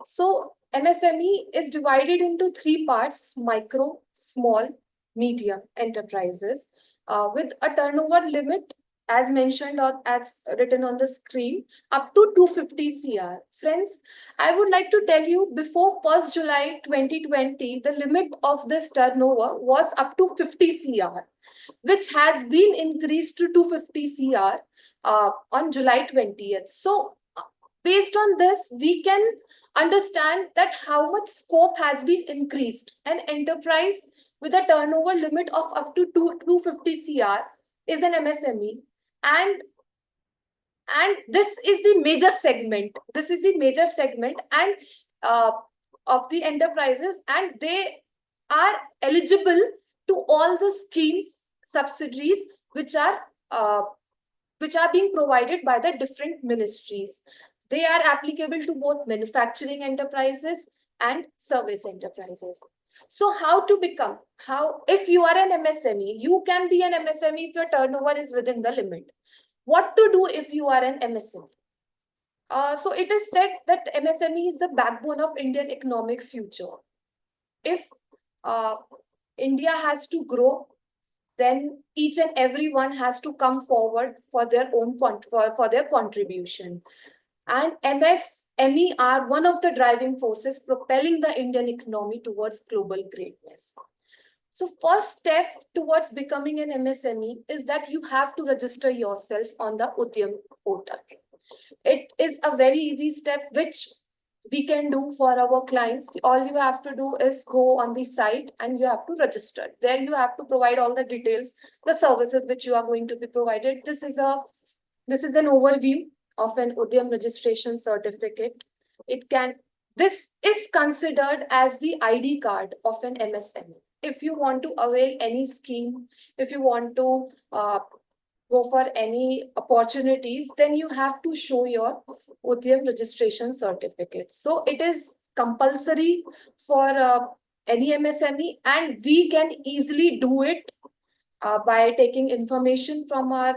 so MSME is divided into three parts: micro, small, medium enterprises, with a turnover limit, as mentioned or as written on the screen, up to 250 CR. Friends, I would like to tell you, before 1st July 2020, the limit of this turnover was up to 50 CR, which has been increased to 250 CR on July 20th. So based on this, we can understand that how much scope has been increased. An enterprise with a turnover limit of up to 250 CR is an MSME, and this is the major segment. This is the major segment and of the enterprises, and they are eligible to all the schemes, subsidies uh, which are being provided by the different ministries. They are applicable to both manufacturing enterprises and service enterprises. So how to become, if you are an MSME, you can be an MSME if your turnover is within the limit. What to do if you are an MSME? So it is said that MSME is the backbone of Indian economic future. If uh, India has to grow, then each and everyone has to come forward for their own for their contribution. And MSME are one of the driving forces propelling the Indian economy towards global greatness. So first step towards becoming an MSME is that you have to register yourself on the Udyam portal. It is a very easy step which we can do for our clients. All you have to do is go on the site and you have to register. There you have to provide all the details, the services which you are going to be provided. This is an overview of an Udyam registration certificate. This is considered as the ID card of an MSME. If you want to avail any scheme, if you want to go for any opportunities, then you have to show your Udyam registration certificate. So it is compulsory for any MSME, and we can easily do it by taking information from our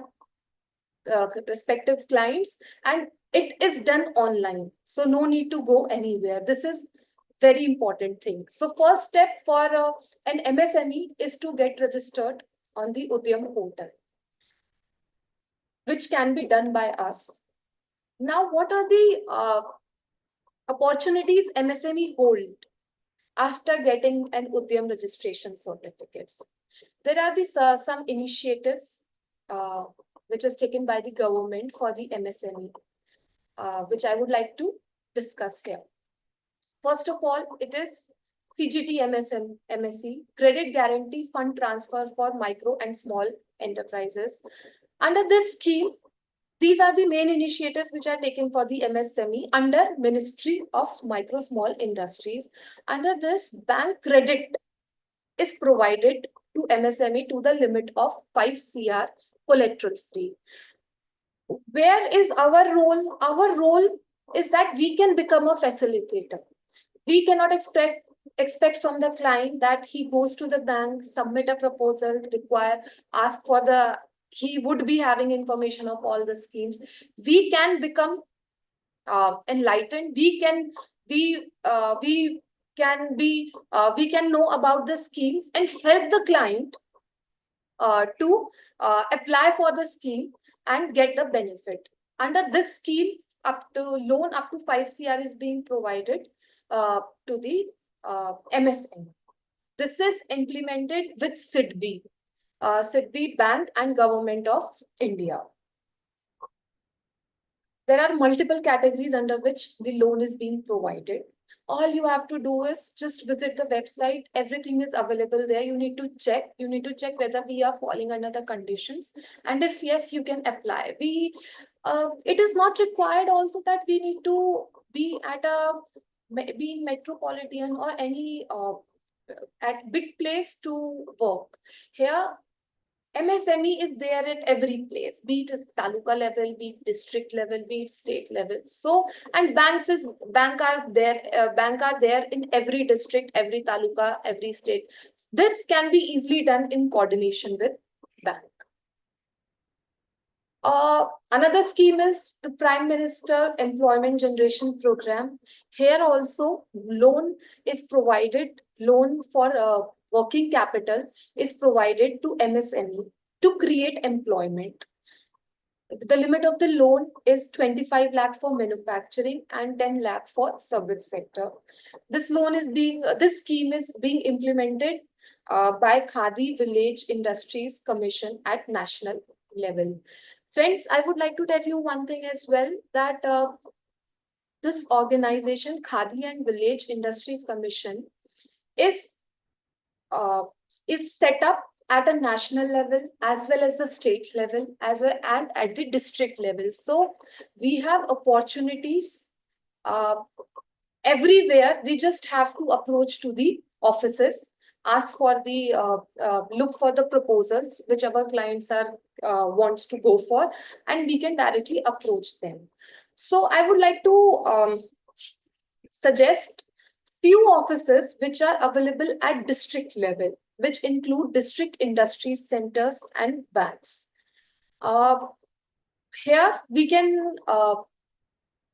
respective clients, and it is done online. So no need to go anywhere. This is very important thing. So first step for an MSME is to get registered on the Udyam portal, which can be done by us. Now, what are the opportunities MSME hold after getting an Udyam registration certificates? There are some initiatives which is taken by the government for the MSME, which I would like to discuss here. First of all, it is CGT MSE, Credit Guarantee Fund Transfer for Micro and Small Enterprises. Under this scheme, these are the main initiatives which are taken for the MSME under Ministry of Micro Small Industries. Under this, bank credit is provided to MSME to the limit of 5 CR collateral free. Where is our role? Our role is that we can become a facilitator. We cannot expect from the client that he goes to the bank, submit a proposal, ask for he would be having information of all the schemes. We can become enlightened. We can know about the schemes and help the client to apply for the scheme and get the benefit. Under this scheme, loan up to 5 CR is being provided to the MSME. This is implemented with SIDBI Bank and Government of India. There are multiple categories under which the loan is being provided. All you have to do is just visit the website. Everything is available there. You need to check. You need to check whether we are falling under the conditions. And if yes, you can apply. It is not required also that we need to be in metropolitan or any at big place to work. Here, MSME is there at every place, be it taluka level, be it district level, be it state level. So, and bank are there in every district, every taluka, every state. This can be easily done in coordination with bank. Another scheme is the Prime Minister Employment Generation Program. Here also loan is provided, loan for working capital is provided to MSME to create employment. The limit of the loan is 25 lakh for manufacturing and 10 lakh for service sector. This scheme is being implemented by Khadi Village Industries Commission at national level. Friends, I would like to tell you one thing as well, that this organization, Khadi and Village Industries Commission, is set up at a national level as well as the state level and at the district level. So we have opportunities everywhere. We just have to approach to the offices, ask for the look for the proposals which our clients are wants to go for, and we can directly approach them. So I would like to suggest few offices which are available at district level, which include district industry centers and banks. Here we can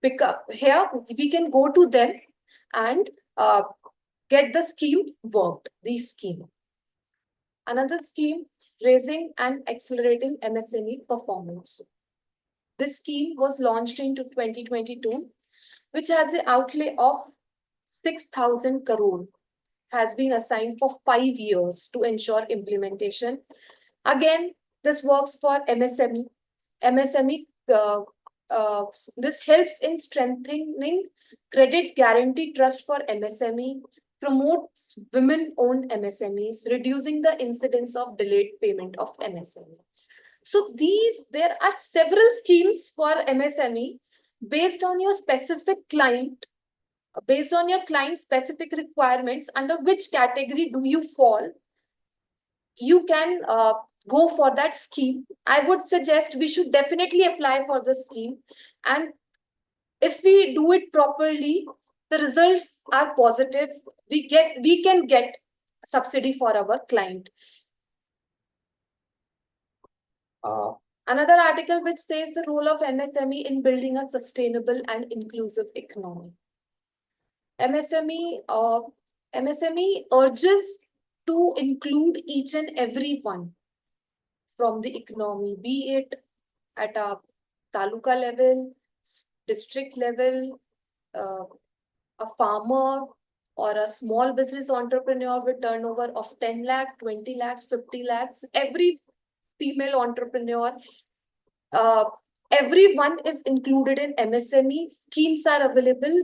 we can go to them and get the scheme worked, the scheme. Another scheme, raising and accelerating MSME performance. This scheme was launched in 2022, which has an outlay of 6,000 crore, has been assigned for 5 years to ensure implementation. Again, this works for MSME. MSME this helps in strengthening credit guarantee trust for MSME, promotes women-owned MSMEs, reducing the incidence of delayed payment of MSME. So there are several schemes for MSME based on your specific client, based on your client specific requirements, under which category do you fall, you can go for that scheme. I would suggest we should definitely apply for the scheme. And if we do it properly, the results are positive. We can get subsidy for our client. Another article which says the role of MSME in building a sustainable and inclusive economy. MSME urges to include each and every one from the economy, be it at a taluka level, district level, a farmer or a small business entrepreneur with turnover of 10 lakh, 20 lakhs, 50 lakhs, every female entrepreneur, everyone is included in MSME. Schemes are available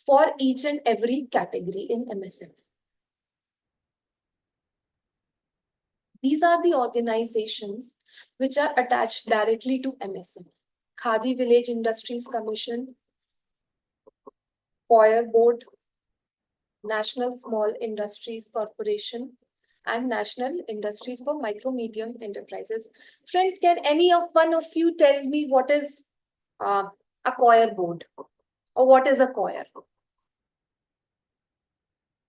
for each and every category in MSME. These are the organizations which are attached directly to MSME. Khadi Village Industries Commission, Coir Board, National Small Industries Corporation, and National Industries for Micro Medium Enterprises. Friend, can any of one of you tell me what is a Coir Board, or what is a Coir?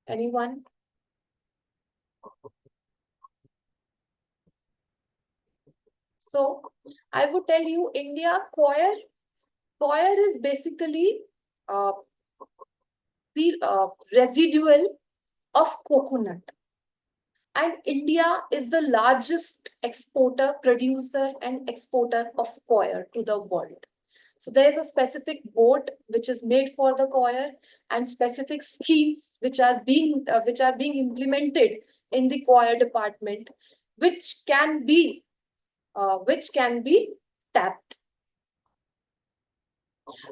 Anyone? So I would tell you, Coir is basically the residual of coconut. And India is the largest exporter, producer, and exporter of coir to the world. So there is a specific board which is made for the coir, and specific schemes which are being implemented in the coir department, which can be tapped.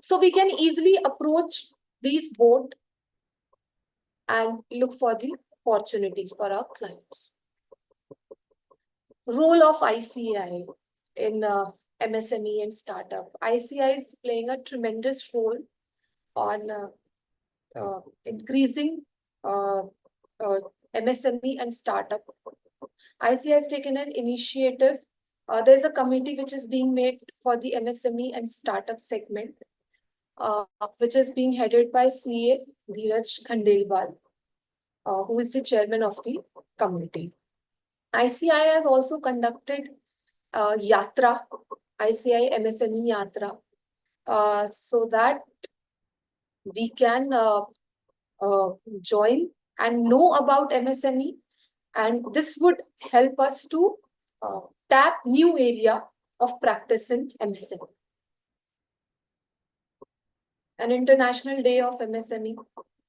So we can easily approach these board and look for the opportunities for our clients. Role of ICI in MSME and startup. ICI is playing a tremendous role on increasing MSME and startup. ICI has taken an initiative. There's a committee which is being made for the MSME and startup segment, which is being headed by CA Dheeraj Khandelwal, who is the chairman of the committee. ICI has also conducted Yatra, ICI MSME Yatra, so that we can join and know about MSME, and this would help us to tap new area of practice in MSME. An International Day of MSME,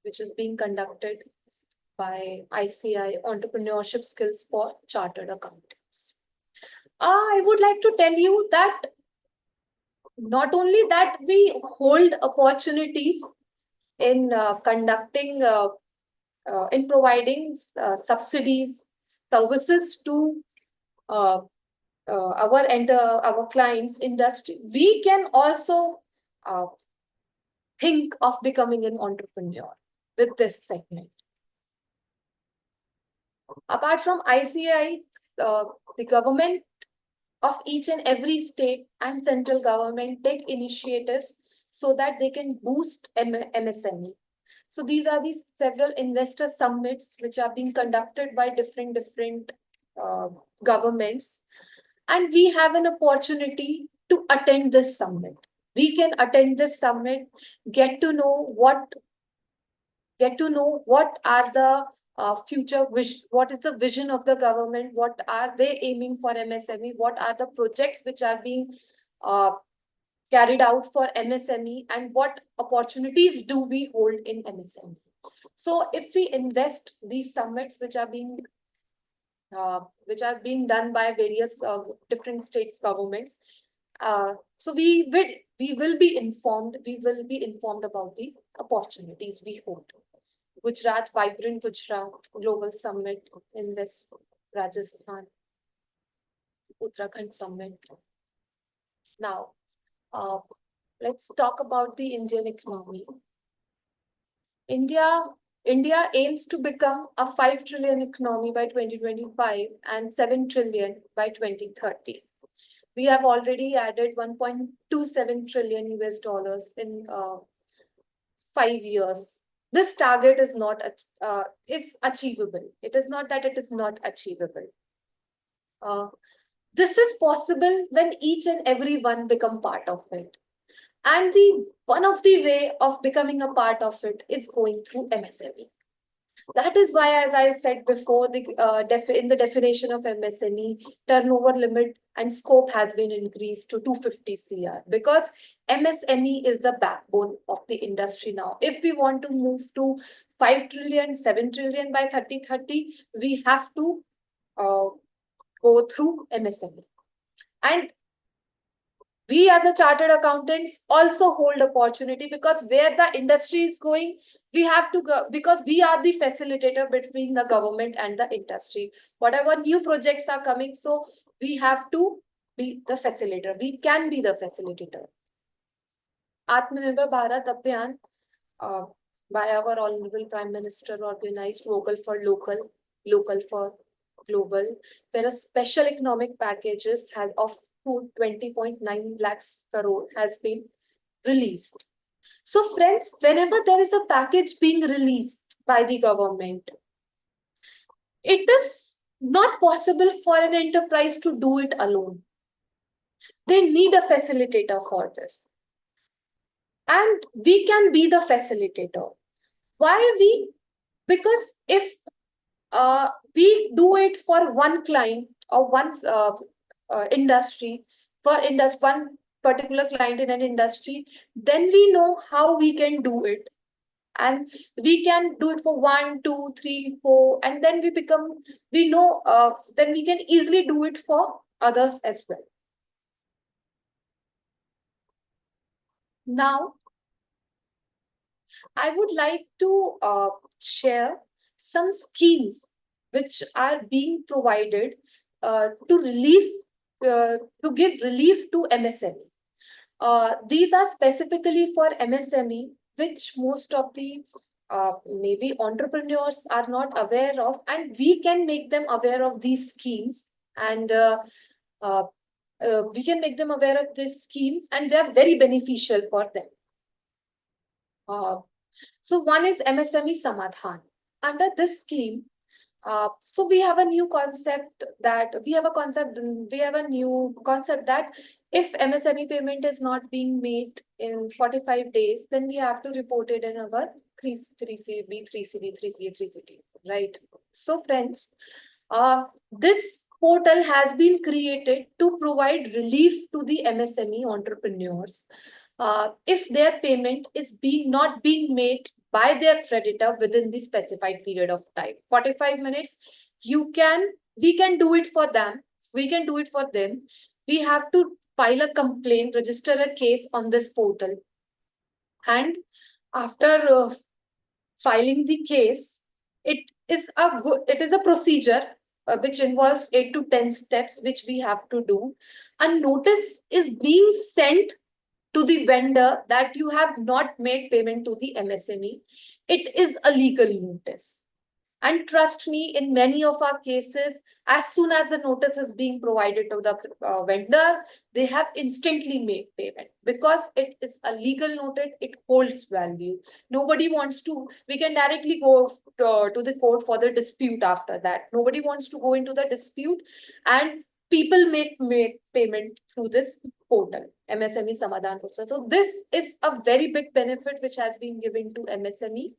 which is being conducted by ICI, Entrepreneurship Skills for Chartered Accountants. I would like to tell you that not only that we hold opportunities in in providing subsidies, services to our clients' industry, we can also think of becoming an entrepreneur with this segment. Apart from ICI, the government of each and every state and central government take initiatives so that they can boost MSME. So these are the several investor summits which are being conducted by different governments, and we have an opportunity to attend this summit. We can attend this summit, get to know what are the future what is the vision of the government, what are they aiming for MSME, what are the projects which are being carried out for MSME, and what opportunities do we hold in MSME. So if we invest these summits which are being done by various different states governments, So we will be informed. We will be informed about the opportunities we hold. Gujarat, Vibrant Gujarat Global Summit in West Rajasthan, Uttarakhand Summit. Now, uh, let's talk about the Indian economy. India aims to become a 5 trillion economy by 2025 and 7 trillion by 2030. We have already added 1.27 trillion US dollars in 5 years. This target is not is achievable. It is not that it is not achievable. This is possible when each and every one become part of it. And the one of the way of becoming a part of it is going through MSME. That is why, as I said before, in the definition of MSME, turnover limit and scope has been increased to 250 CR because MSME is the backbone of the industry now. If we want to move to 5 trillion, 7 trillion by 2030, we have to go through MSME. And we as a chartered accountants also hold opportunity because where the industry is going, we have to go because we are the facilitator between the government and the industry. Whatever new projects are coming, so we have to be the facilitator. We can be the facilitator. Atmanirbhar Bharat Abhiyan by our Honorable Prime Minister organized Vocal for Local, Local for Global, where a special economic packages has of 20.9 lakhs crore has been released. So friends, whenever there is a package being released by the government, it is not possible for an enterprise to do it alone. They need a facilitator for this. And we can be the facilitator. Why we? Because if we do it for one client or one industry, one particular client in an industry, then we know how we can do it. And we can do it for 1, 2, 3, 4, and then we know, then we can easily do it for others as well. Now, I would like to share some schemes which are being provided to give relief to MSME. These are specifically for MSME, which most of the maybe entrepreneurs are not aware of, and we can make them aware of these schemes, and we can make them aware of these schemes, and they are very beneficial for them. So one is MSME Samadhan. Under this scheme, so we have a new concept that we have a new concept that if MSME payment is not being made in 45 days, then we have to report it in our 3CB, 3CD, 3CA, 3CD, right? So friends, this portal has been created to provide relief to the MSME entrepreneurs if their payment is not being made by their creditor within the specified period of time. 45 minutes, we can do it for them. We can do it for them. We have to file a complaint, register a case on this portal. And after filing the case, it is a procedure which involves 8 to 10 steps which we have to do. A notice is being sent to the vendor that you have not made payment to the MSME. It is a legal notice. And trust me, in many of our cases, as soon as the notice is being provided to the vendor, they have instantly made payment because it is a legal notice, it holds value. Nobody wants to, we can directly go to the court for the dispute after that. Nobody wants to go into the dispute, and people make payment through this portal, MSME Samadhan portal. So this is a very big benefit which has been given to MSME.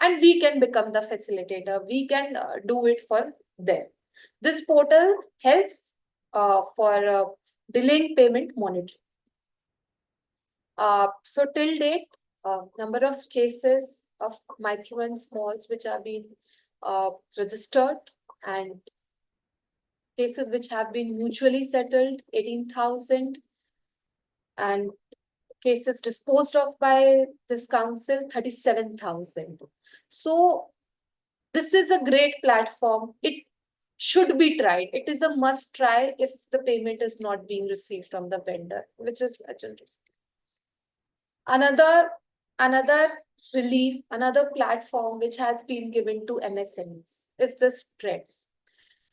And we can become the facilitator. We can do it for them. This portal helps for delaying payment monitoring. So till date, number of cases of micro and smalls which have been registered and cases which have been mutually settled, 18,000. and cases disposed of by this council, 37,000. So this is a great platform. It should be tried. It is a must try if the payment is not being received from the vendor, which is a general. Another relief, another platform which has been given to MSMEs is this TREADS.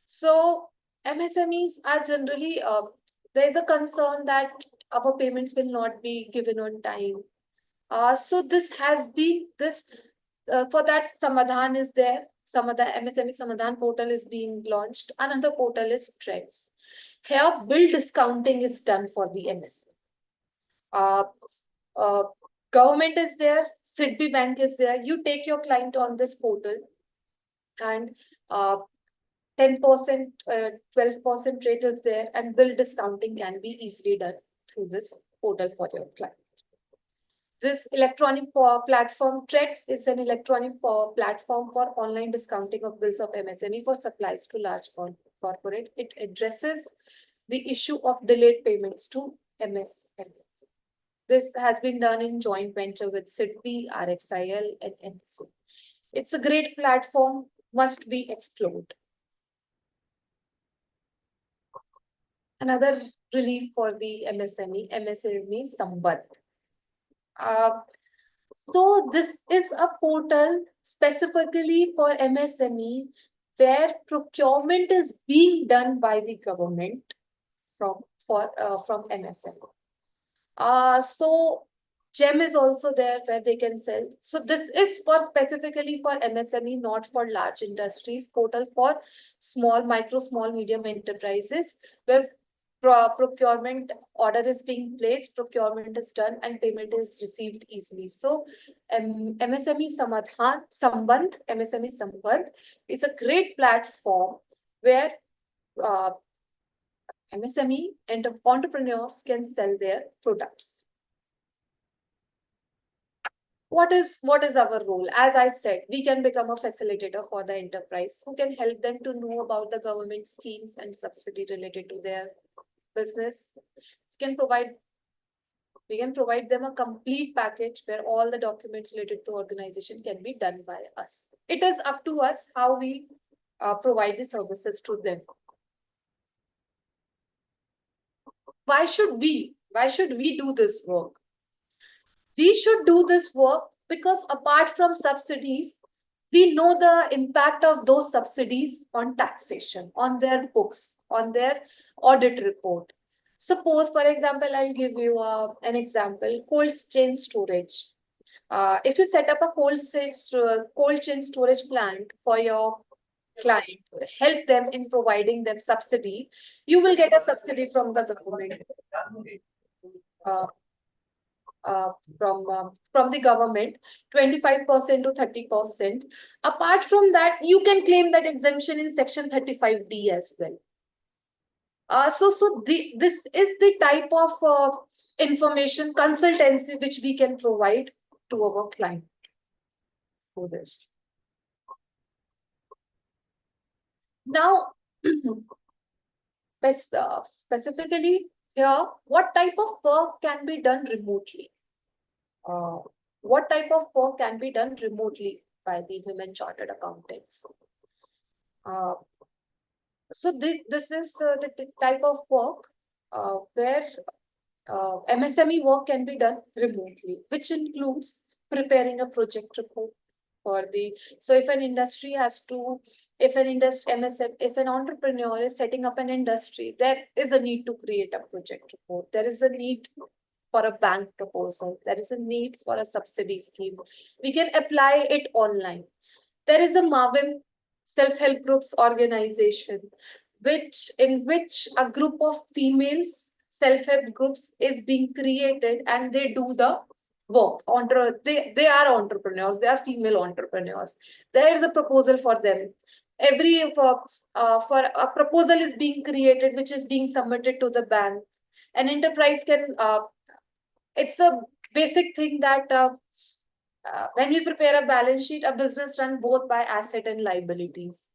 So MSMEs are generally, there is a concern that our payments will not be given on time. So this has been this, for that Samadhan is there. MSME Samadhan portal is being launched. Another portal is TREADS. Here, bill discounting is done for the MSME. Uh, government is there, Citi Bank is there. You take your client on this portal and 10%, 12% rate is there, and bill discounting can be easily done through this portal for your client. This electronic platform, TREADS, is an electronic platform for online discounting of bills of MSME for supplies to large corporate. It addresses the issue of delayed payments to MSMEs. This has been done in joint venture with Citi, RXIL, and NC. It's a great platform, must be explored. Another relief for the MSME Sambandh. So this is a portal specifically for MSME where procurement is being done by the government from MSME. So GEM is also there where they can sell. So this is for specifically for MSME, not for large industries. Portal for small, medium enterprises where procurement order is being placed, procurement is done, and payment is received easily. So MSME Sambandh is a great platform where MSME and entrepreneurs can sell their products. What is our role? As I said, we can become a facilitator for the enterprise who can help them to know about the government schemes and subsidy related to their business. We can provide them a complete package where all the documents related to organization can be done by us. It is up to us how we provide the services to them. Why should we do this work? We should do this work because apart from subsidies, we know the impact of those subsidies on taxation, on their books, on their audit report. Suppose, for example, I'll give you an example, cold chain storage. If you set up a cold chain storage plant for your client, help them in providing them subsidy, you will get a subsidy from the government. From the government, 25% to 30%. Apart from that, you can claim that exemption in Section 35D as well. This is the type of information consultancy which we can provide to our client for this. Now, specifically here, what type of work can be done remotely? What type of work can be done remotely by the women chartered accountants? So this is the type of work where MSME work can be done remotely, which includes preparing a project report for the. So if an industry has to, if an entrepreneur is setting up an industry, there is a need to create a project report. There is a need for a bank proposal. There is a need for a subsidy scheme. We can apply it online. There is a MAVIM self-help groups organization, in which a group of females self-help groups is being created and they do the work. They are entrepreneurs, they are female entrepreneurs. There is a proposal for them. For a proposal is being created, which is being submitted to the bank. An enterprise can, it's a basic thing that when we prepare a balance sheet, a business run both by asset and liabilities.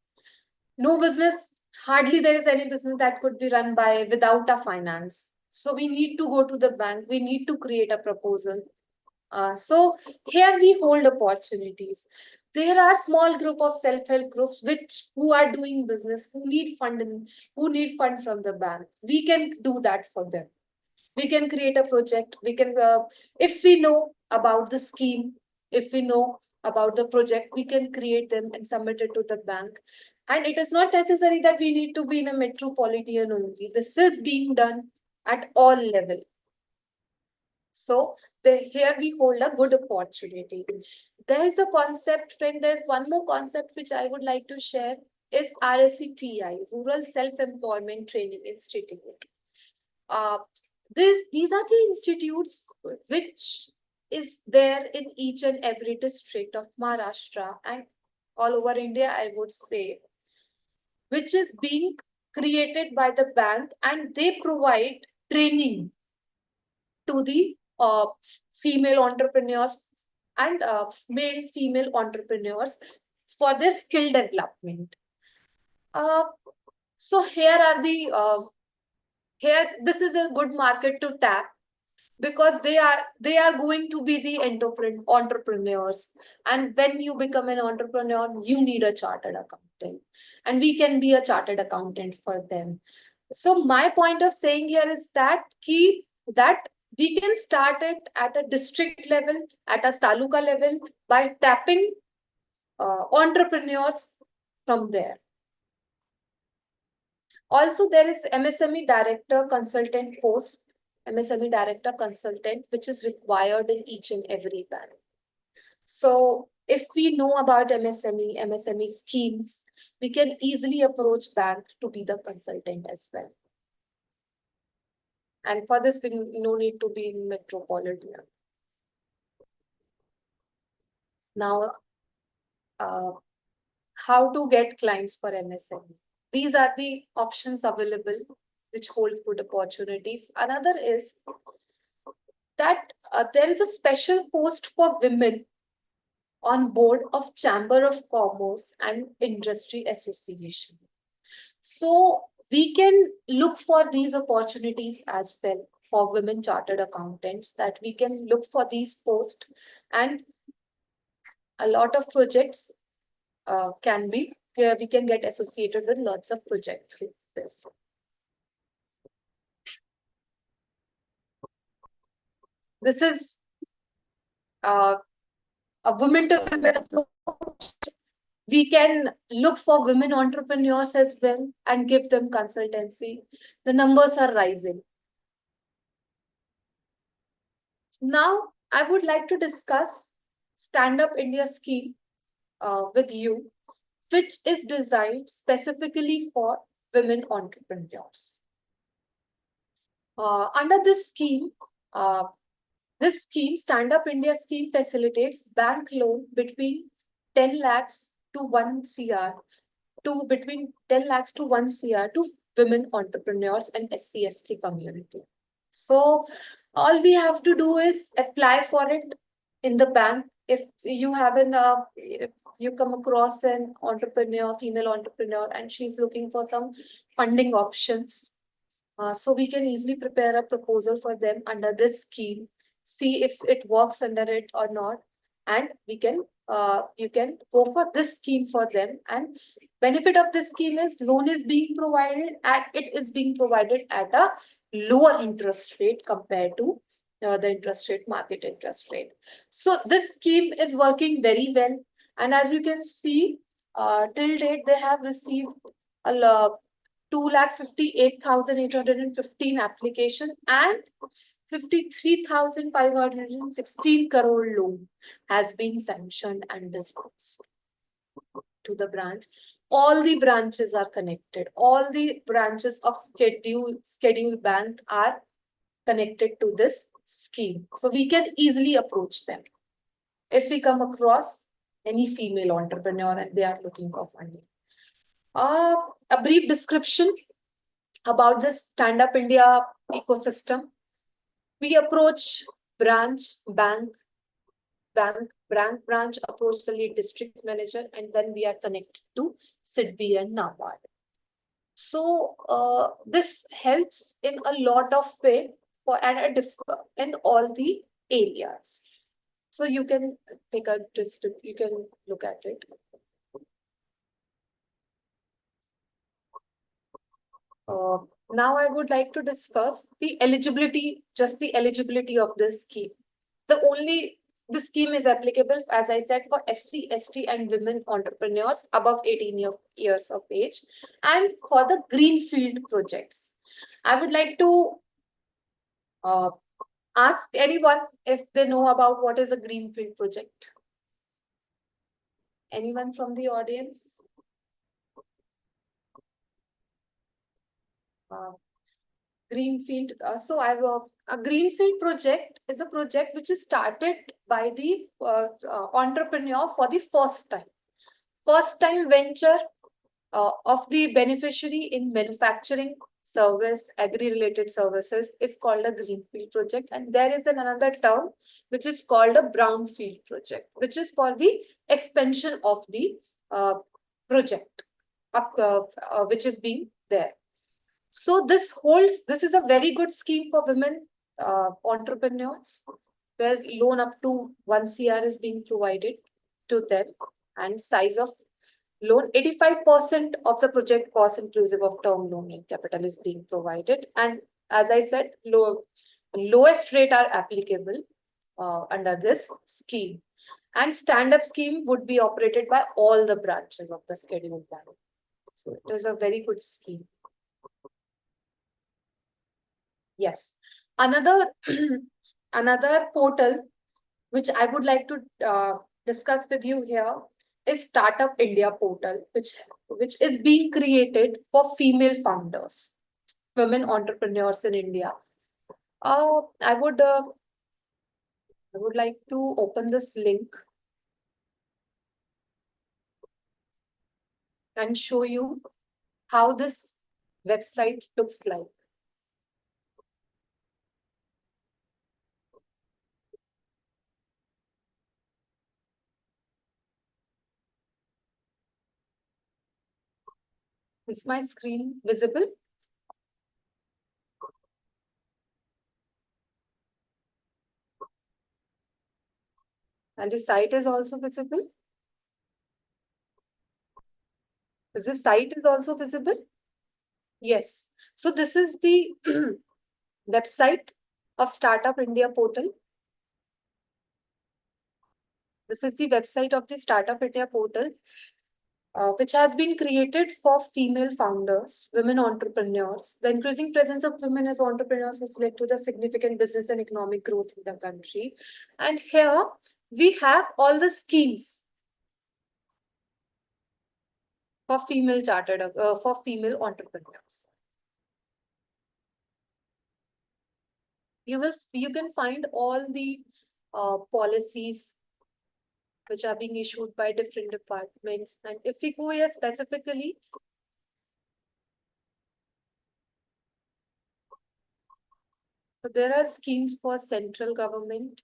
No business, hardly there is any business that could be run without a finance. So we need to go to the bank, we need to create a proposal. So here we hold opportunities. There are small group of self-help groups who are doing business, who need funding, who need fund from the bank. We can do that for them. We can create a project. We can, if we know about the scheme, if we know about the project, we can create them and submit it to the bank. And it is not necessary that we need to be in a metropolitan only. This is being done at all level. So here we hold a good opportunity. There is a concept, friend. There's one more concept which I would like to share is RSCTI, Rural Self-Employment Training Institute. Uh, these are the institutes which is there in each and every district of Maharashtra and all over India, I would say, which is being created by the bank, and they provide training to the female entrepreneurs and male female entrepreneurs for their skill development. Uh, so here this is a good market to tap, because they are going to be the entrepreneurs, and when you become an entrepreneur you need a chartered accountant, and we can be a chartered accountant for them. So my point of saying here is that we can start it at a district level, at a taluka level, by tapping entrepreneurs from there. Also, there is MSME director consultant post, MSME director consultant, which is required in each and every bank. So if we know about MSME schemes, we can easily approach bank to be the consultant as well. And for this, we no need to be in metropolitan. Now, how to get clients for MSME? These are the options available, which holds good opportunities. Another is that there is a special post for women on board of Chamber of Commerce and Industry Association. So we can look for these opportunities as well for women chartered accountants, that we can look for these posts, and a lot of projects we can get associated with lots of projects through this. This is a women to women approach. We can look for women entrepreneurs as well and give them consultancy. The numbers are rising. Now, I would like to discuss Stand Up India scheme with you, which is designed specifically for women entrepreneurs. Under this scheme, Stand Up India scheme, facilitates bank loan between 10 lakhs to 1 CR between 10 lakhs to 1 CR to women entrepreneurs and SC/ST community. So all we have to do is apply for it in the bank. If you have if you come across an entrepreneur, female entrepreneur, and she's looking for some funding options, so we can easily prepare a proposal for them under this scheme, see if it works under it or not, and we can you can go for this scheme for them. And benefit of this scheme is loan is being provided at a lower interest rate compared to the market interest rate. So this scheme is working very well, and as you can see, till date they have received a 2,58,815 application and 53,516 crore loan has been sanctioned and disbursed to the branch. All the branches are connected. All the branches of schedule bank are connected to this scheme. So we can easily approach them if we come across any female entrepreneur and they are looking for funding. A brief description about this Stand Up India ecosystem. We approach branch approach the lead district manager, and then we are connected to SIDBI and NABARD. So this helps in a lot of way for in all the areas. So you can take a you can look at it. Uh, Now I would like to discuss the eligibility, just the eligibility of this scheme. The scheme is applicable, as I said, for SC, ST and women entrepreneurs above 18 years of age, and for the greenfield projects. I would like to uh, ask anyone if they know about what is a greenfield project. Anyone from the audience? Uh, Greenfield. So a greenfield project is a project which is started by the entrepreneur for the first time. First time venture of the beneficiary in manufacturing, service, agri-related services is called a greenfield project. And there is another term which is called a brownfield project, which is for the expansion of the project which is being there. So this is a very good scheme for women entrepreneurs, where loan up to 1 CR is being provided to them, and size of loan 85% of the project cost inclusive of term loan and capital is being provided. And as I said, lowest rate are applicable under this scheme. And stand-up scheme would be operated by all the branches of the scheduled bank. So it is a very good scheme. Yes. Another another portal which I would like to discuss with you here is Startup India portal, which is being created for female founders, women entrepreneurs in India. I would like to open this link and show you how this website looks like. Is my screen visible? And the site is also visible? Is the site is also visible? Yes. So this is the website of Startup India portal. This is the website of the Startup India portal, which has been created for female founders, women entrepreneurs. The increasing presence of women as entrepreneurs has led to the significant business and economic growth in the country. And here we have all the schemes for female for female entrepreneurs. You can find all the policies which are being issued by different departments. And if we go here specifically, so there are schemes for central government.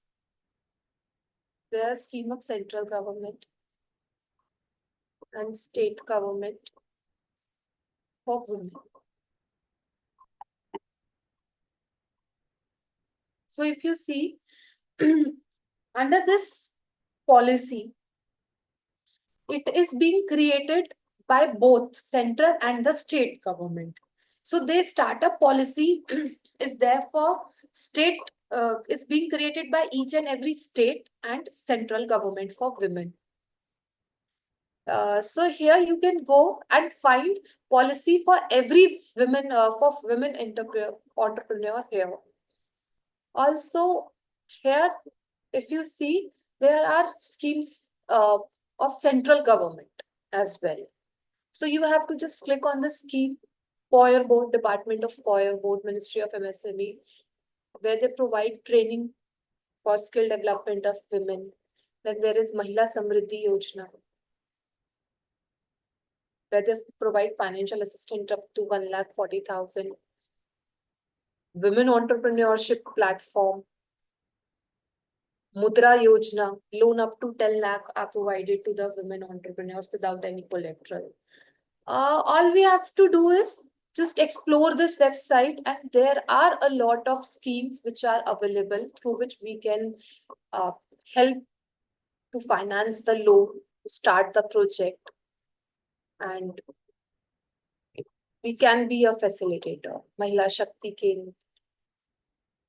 There are scheme of central government and state government for women. So if you see, under this policy, it is being created by both central and the state government. So they startup policy is therefore state is being created by each and every state and central government for women. So here you can go and find policy for every women entrepreneur here. Also here, if you see, there are schemes of central government as well. So you have to just click on the scheme, POIR Board, Department of POIR Board, Ministry of MSME, where they provide training for skill development of women. Then there is Mahila Samriddhi Yojana, where they provide financial assistance up to 1,40,000. Women entrepreneurship platform. Mudra Yojana, loan up to 10 lakh are provided to the women entrepreneurs without any collateral. All we have to do is just explore this website, and there are a lot of schemes which are available through which we can help to finance the loan, to start the project, and we can be a facilitator. Mahila Shakti Kendra,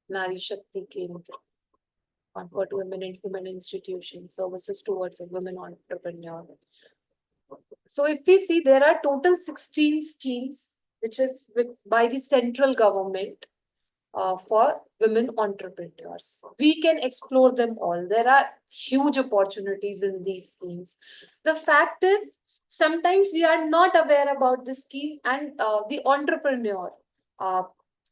Nari Shakti Kendra, Comfort Women in Human Institutions, services towards a women entrepreneur. So if we see, there are total 16 schemes which is by the central government for women entrepreneurs. We can explore them all. There are huge opportunities in these schemes. The fact is, sometimes we are not aware about the scheme, and the entrepreneur uh,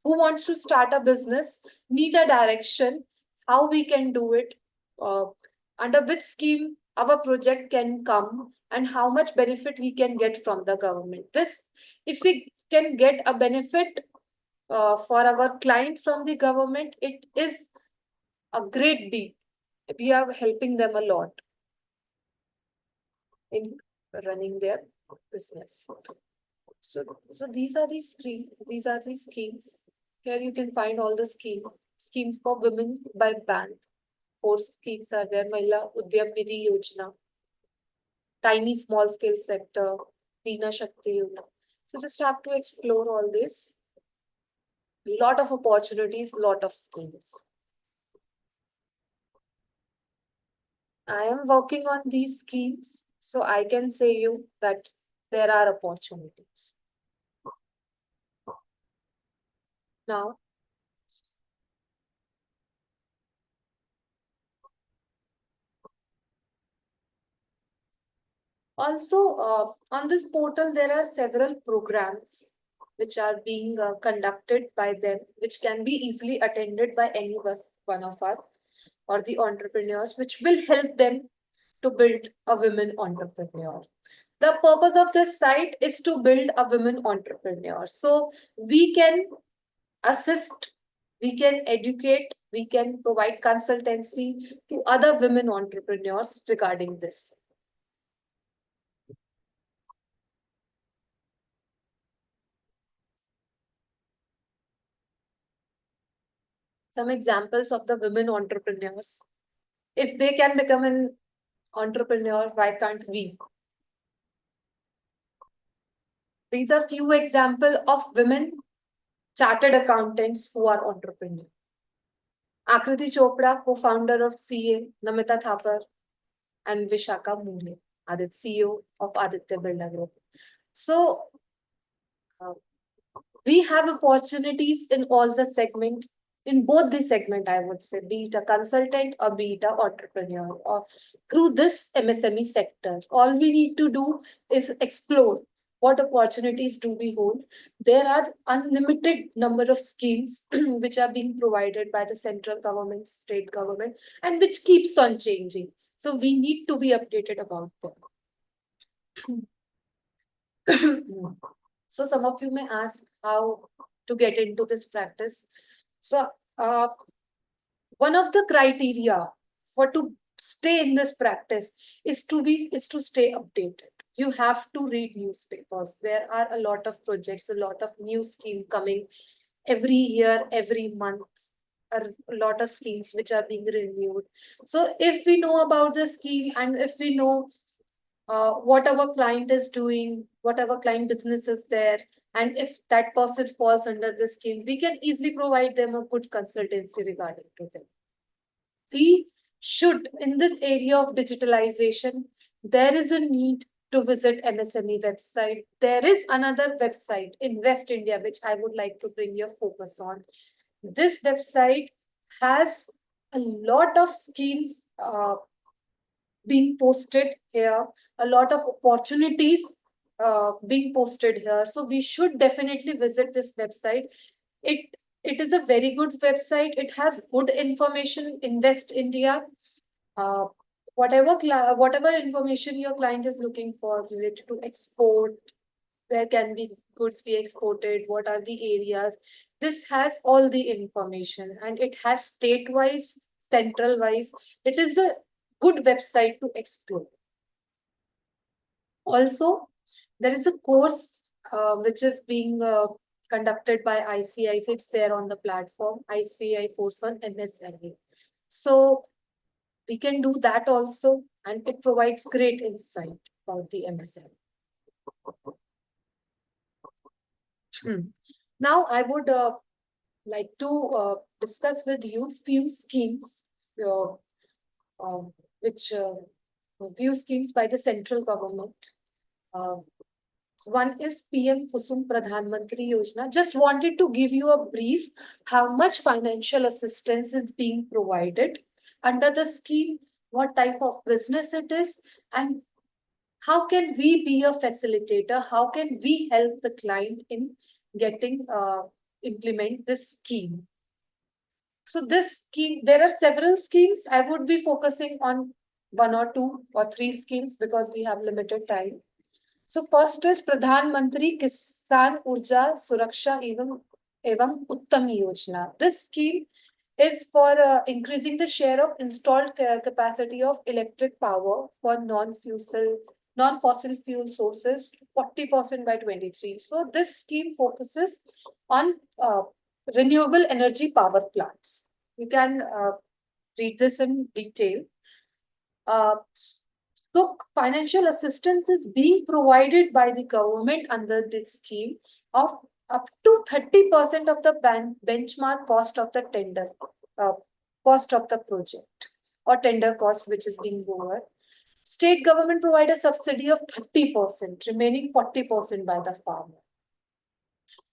who wants to start a business need a direction how we can do it, uh, under which scheme our project can come, and how much benefit we can get from the government. This, if we can get a benefit for our client from the government, it is a great deal. We are helping them a lot in running their business. So these are the these are the schemes. Here you can find all the schemes for women by bank. 4 schemes are there: Mahila Udyam Nidhi Yojana, tiny small scale sector, Dina Shakti Yojana. So just have to explore all this. Lot of opportunities, lot of schemes. I am working on these schemes, so I can say you that there are opportunities. Now, also on this portal, there are several programs which are being conducted by them, which can be easily attended by any one of us or the entrepreneurs, which will help them to build a women entrepreneur. The purpose of this site is to build a women entrepreneur. So we can assist, we can educate, we can provide consultancy to other women entrepreneurs regarding this. Some examples of the women entrepreneurs. If they can become an entrepreneur, why can't we? These are few examples of women chartered accountants who are entrepreneurs. Akriti Chopra, co-founder of CA, Namita Thapar, and Vishaka Mule, CEO of Aditya Birla Group. So we have opportunities in all the segment, in both the segment, I would say, be it a consultant or be it an entrepreneur, or through this MSME sector. All we need to do is explore what opportunities do we hold. There are unlimited number of schemes which are being provided by the central government, state government, and which keeps on changing. So we need to be updated about them. So some of you may ask how to get into this practice. So one of the criteria for to stay in this practice is to stay updated. You have to read newspapers. There are a lot of projects, a lot of new scheme coming every year, every month. A lot of schemes which are being renewed. So if we know about the scheme, and if we know what our client is doing, what our client business is there, and if that person falls under the scheme, we can easily provide them a good consultancy regarding to them. We should, in this area of digitalization, there is a need to visit MSME website. There is another website in West India, which I would like to bring your focus on. This website has a lot of schemes being posted here, a lot of opportunities being posted here. So we should definitely visit this website. It is a very good website. It has good information in West India. Uh, whatever information your client is looking for related to export, where can be goods be exported, what are the areas. This has all the information, and it has state-wise, central-wise. It is a good website to explore. Also, There is a course which is being conducted by ICI. It's there on the platform, ICI course on MSME. So we can do that also, and it provides great insight about the MSME. Now I would like to discuss with you few schemes uh, uh, which few schemes by the central government. One is PM Kusum Pradhan Mantri Yojana. Just wanted to give you a brief how much financial assistance is being provided under the scheme, what type of business it is, and how can we be a facilitator? How can we help the client in getting implement this scheme? So this scheme, there are several schemes. I would be focusing on one or two or three schemes because we have limited time. So first is Pradhan Mantri Kisan Urja Suraksha Evam Uttami Yojana. This scheme is for increasing the share of installed capacity of electric power for non-fossil fuel sources to 40% by 23. So this scheme focuses on renewable energy power plants. You can read this in detail. So financial assistance is being provided by the government under this scheme of up to 30% of the benchmark cost of the tender, cost of the project or tender cost which is being borne. State government provide a subsidy of 30%, remaining 40% by the farmer.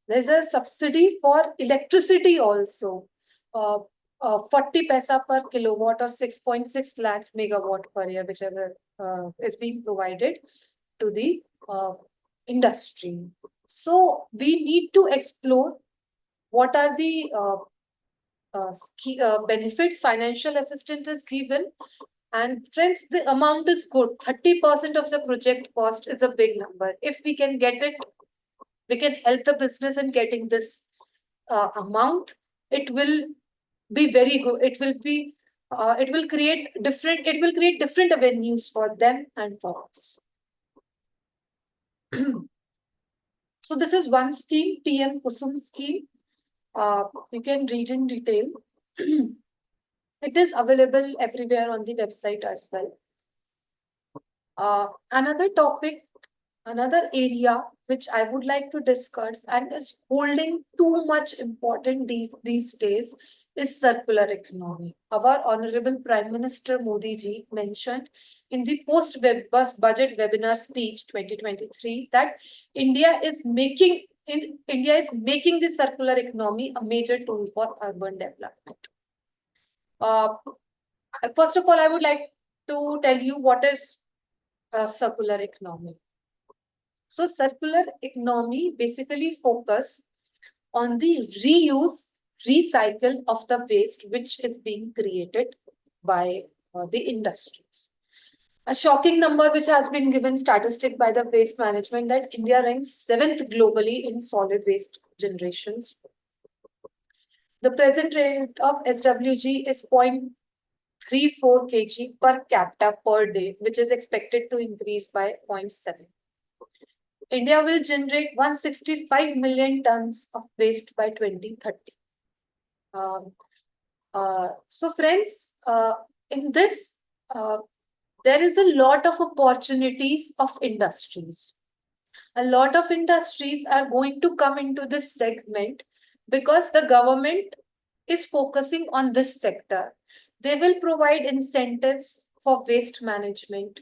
There's a subsidy for electricity also. 40 paisa per kilowatt or 6.6 lakhs megawatt per year, whichever is being provided to the industry. So we need to explore what are the benefits financial assistance is given. And friends, the amount is good. 30% of the project cost is a big number. If we can get it, we can help the business in getting this amount. It will be very good. It will create different avenues for them and for us. So this is one scheme, PM Kusum scheme. You can read in detail. It is available everywhere on the website as well. Another topic, another area which I would like to discuss and is holding too much important these days is circular economy. Our Honorable Prime Minister Modi ji mentioned in the post-budget webinar speech 2023 that India is making the circular economy a major tool for urban development. First of all, I would like to tell you what is circular economy. So circular economy basically focus on the reuse, recycle of the waste which is being created by the industries. A shocking number which has been given statistic by the waste management that India ranks 7th globally in solid waste generations. The present rate of SWG is 0.34 kg per capita per day, which is expected to increase by 0.7. India will generate 165 million tons of waste by 2030. So friends, in this, there is a lot of opportunities of industries. A lot of industries are going to come into this segment because the government is focusing on this sector. They will provide incentives for waste management,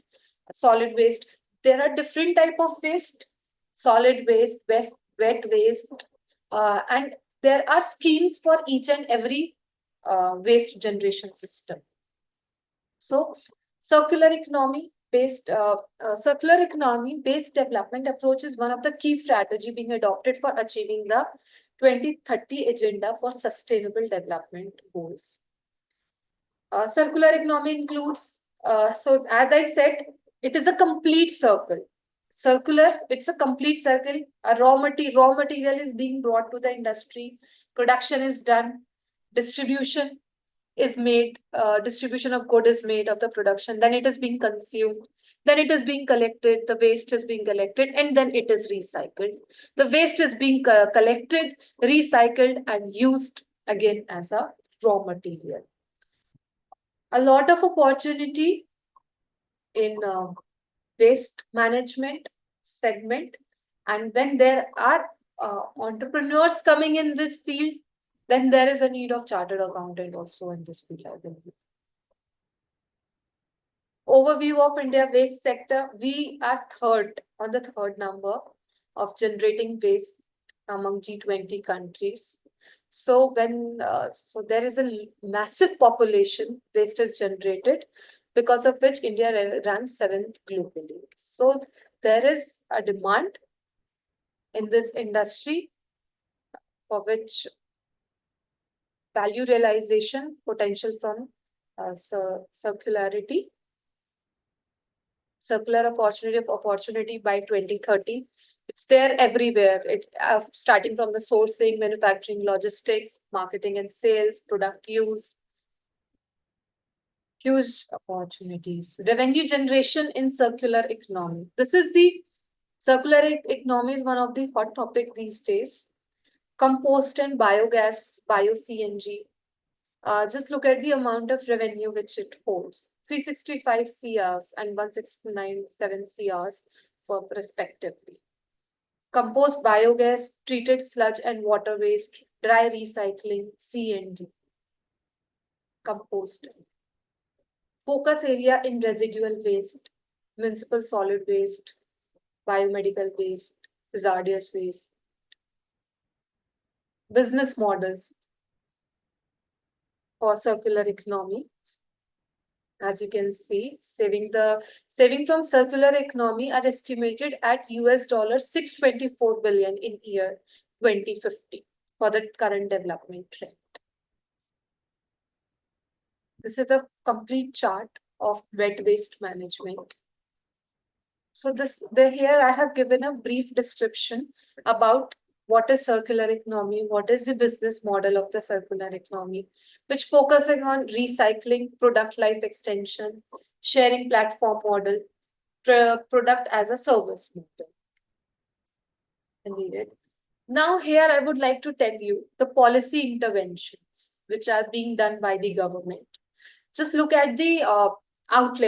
solid waste. There are different type of waste, solid waste, wet waste, and there are schemes for each and every waste generation system. So circular economy based development approach is one of the key strategy being adopted for achieving the 2030 agenda for sustainable development goals. Circular economy includes, so as I said, it is a complete circle. Circular, it's a complete circle. A raw material is being brought to the industry, production is done, distribution is made, distribution of good is made of the production, then it is being consumed. then it is being collected, the waste is being collected, and then it is recycled. The waste is being collected, recycled, and used again as a raw material. A lot of opportunity in waste management segment, and when there are entrepreneurs coming in this field, then there is a need of chartered accountant also in this field, I believe. Overview of India waste sector, we are on the third number of generating waste among G20 countries. So so there is a massive population waste is generated, because of which India ranks 7th globally. So there is a demand in this industry for which value realization potential from circularity, circular opportunity by 2030. It's there everywhere. Starting from the sourcing, manufacturing, logistics, marketing and sales, product use. Huge opportunities. Revenue generation in circular economy. This is the circular economy is one of the hot topic these days. Compost and biogas, bio-CNG. Just look at the amount of revenue which it holds. 365 CRs and 169.7 CRs for respectively. Compost biogas, treated sludge and water waste, dry recycling, CNG. Compost. Focus area in residual waste, municipal solid waste, biomedical waste, hazardous waste. Business models for circular economy. As you can see, saving from circular economy are estimated at $624 billion in year 2050 for the current development trend. This is a complete chart of wet waste management. So here I have given a brief description about what is circular economy, what is the business model of the circular economy, which focusing on recycling, product life extension, sharing platform model, product as a service model. Now here I would like to tell you the policy interventions which are being done by the government. Just look at the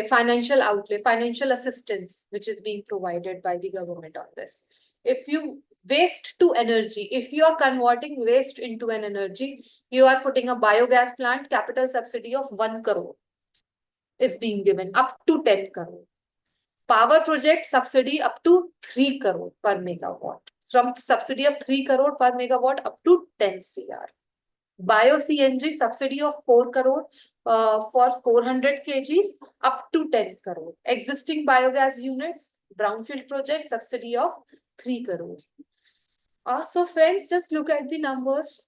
financial assistance which is being provided by the government on this. If you waste to energy, if you are converting waste into an energy, you are putting a biogas plant, capital subsidy of 1 crore is being given, up to 10 crore. Power project subsidy up to 3 crore per megawatt. From subsidy of 3 crore per megawatt up to 10 CR. Bio-CNG subsidy of 4 crore for 400 kgs up to 10 crore. Existing biogas units, brownfield project subsidy of 3 crore. So friends, just look at the numbers.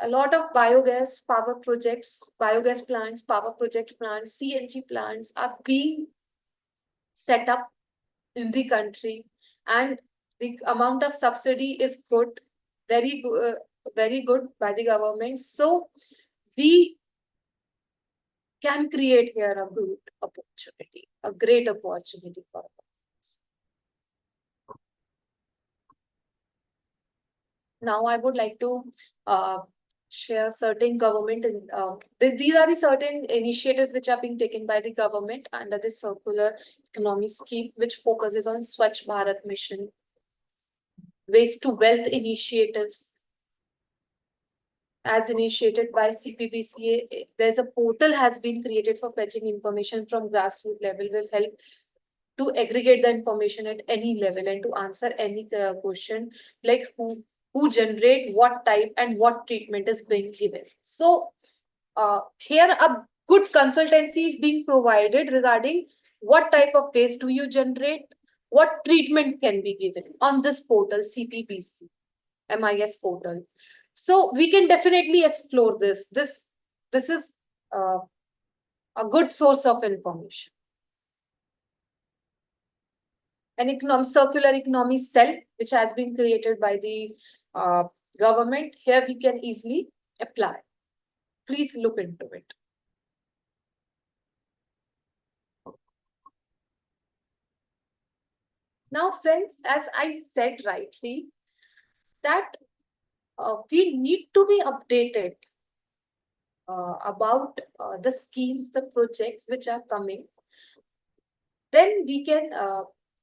A lot of biogas power projects, biogas plants, power project plants, CNG plants are being set up in the country, and the amount of subsidy is good, very good by the government. So we can create here a good opportunity, a great opportunity for us. Now I would like to share certain government, these are the certain initiatives which are being taken by the government under the circular economy scheme, which focuses on Swachh Bharat mission, waste to wealth initiatives, as initiated by CPBCA. There's a portal has been created for fetching information from grassroots level, will help to aggregate the information at any level and to answer any question like who generate what type and what treatment is being given. So here a good consultancy is being provided regarding what type of waste do you generate, what treatment can be given on this portal, CPBC MIS portal. So we can definitely explore this. This is a good source of information. An circular economy cell, which has been created by the government. Here we can easily apply. Please look into it. Now, friends, as I said rightly, that we need to be updated about the schemes, the projects which are coming. Then we can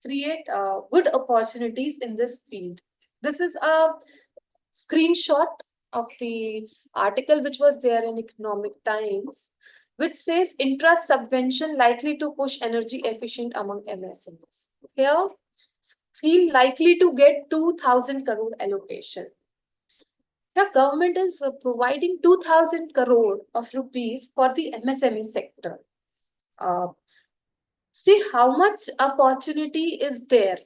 create good opportunities in this field. This is a screenshot of the article which was there in Economic Times, which says interest subvention likely to push energy efficient among MSMEs. Here, scheme likely to get 2,000 crore allocation. The government is providing 2,000 crore of rupees for the MSME sector. Uh, See how much opportunity is there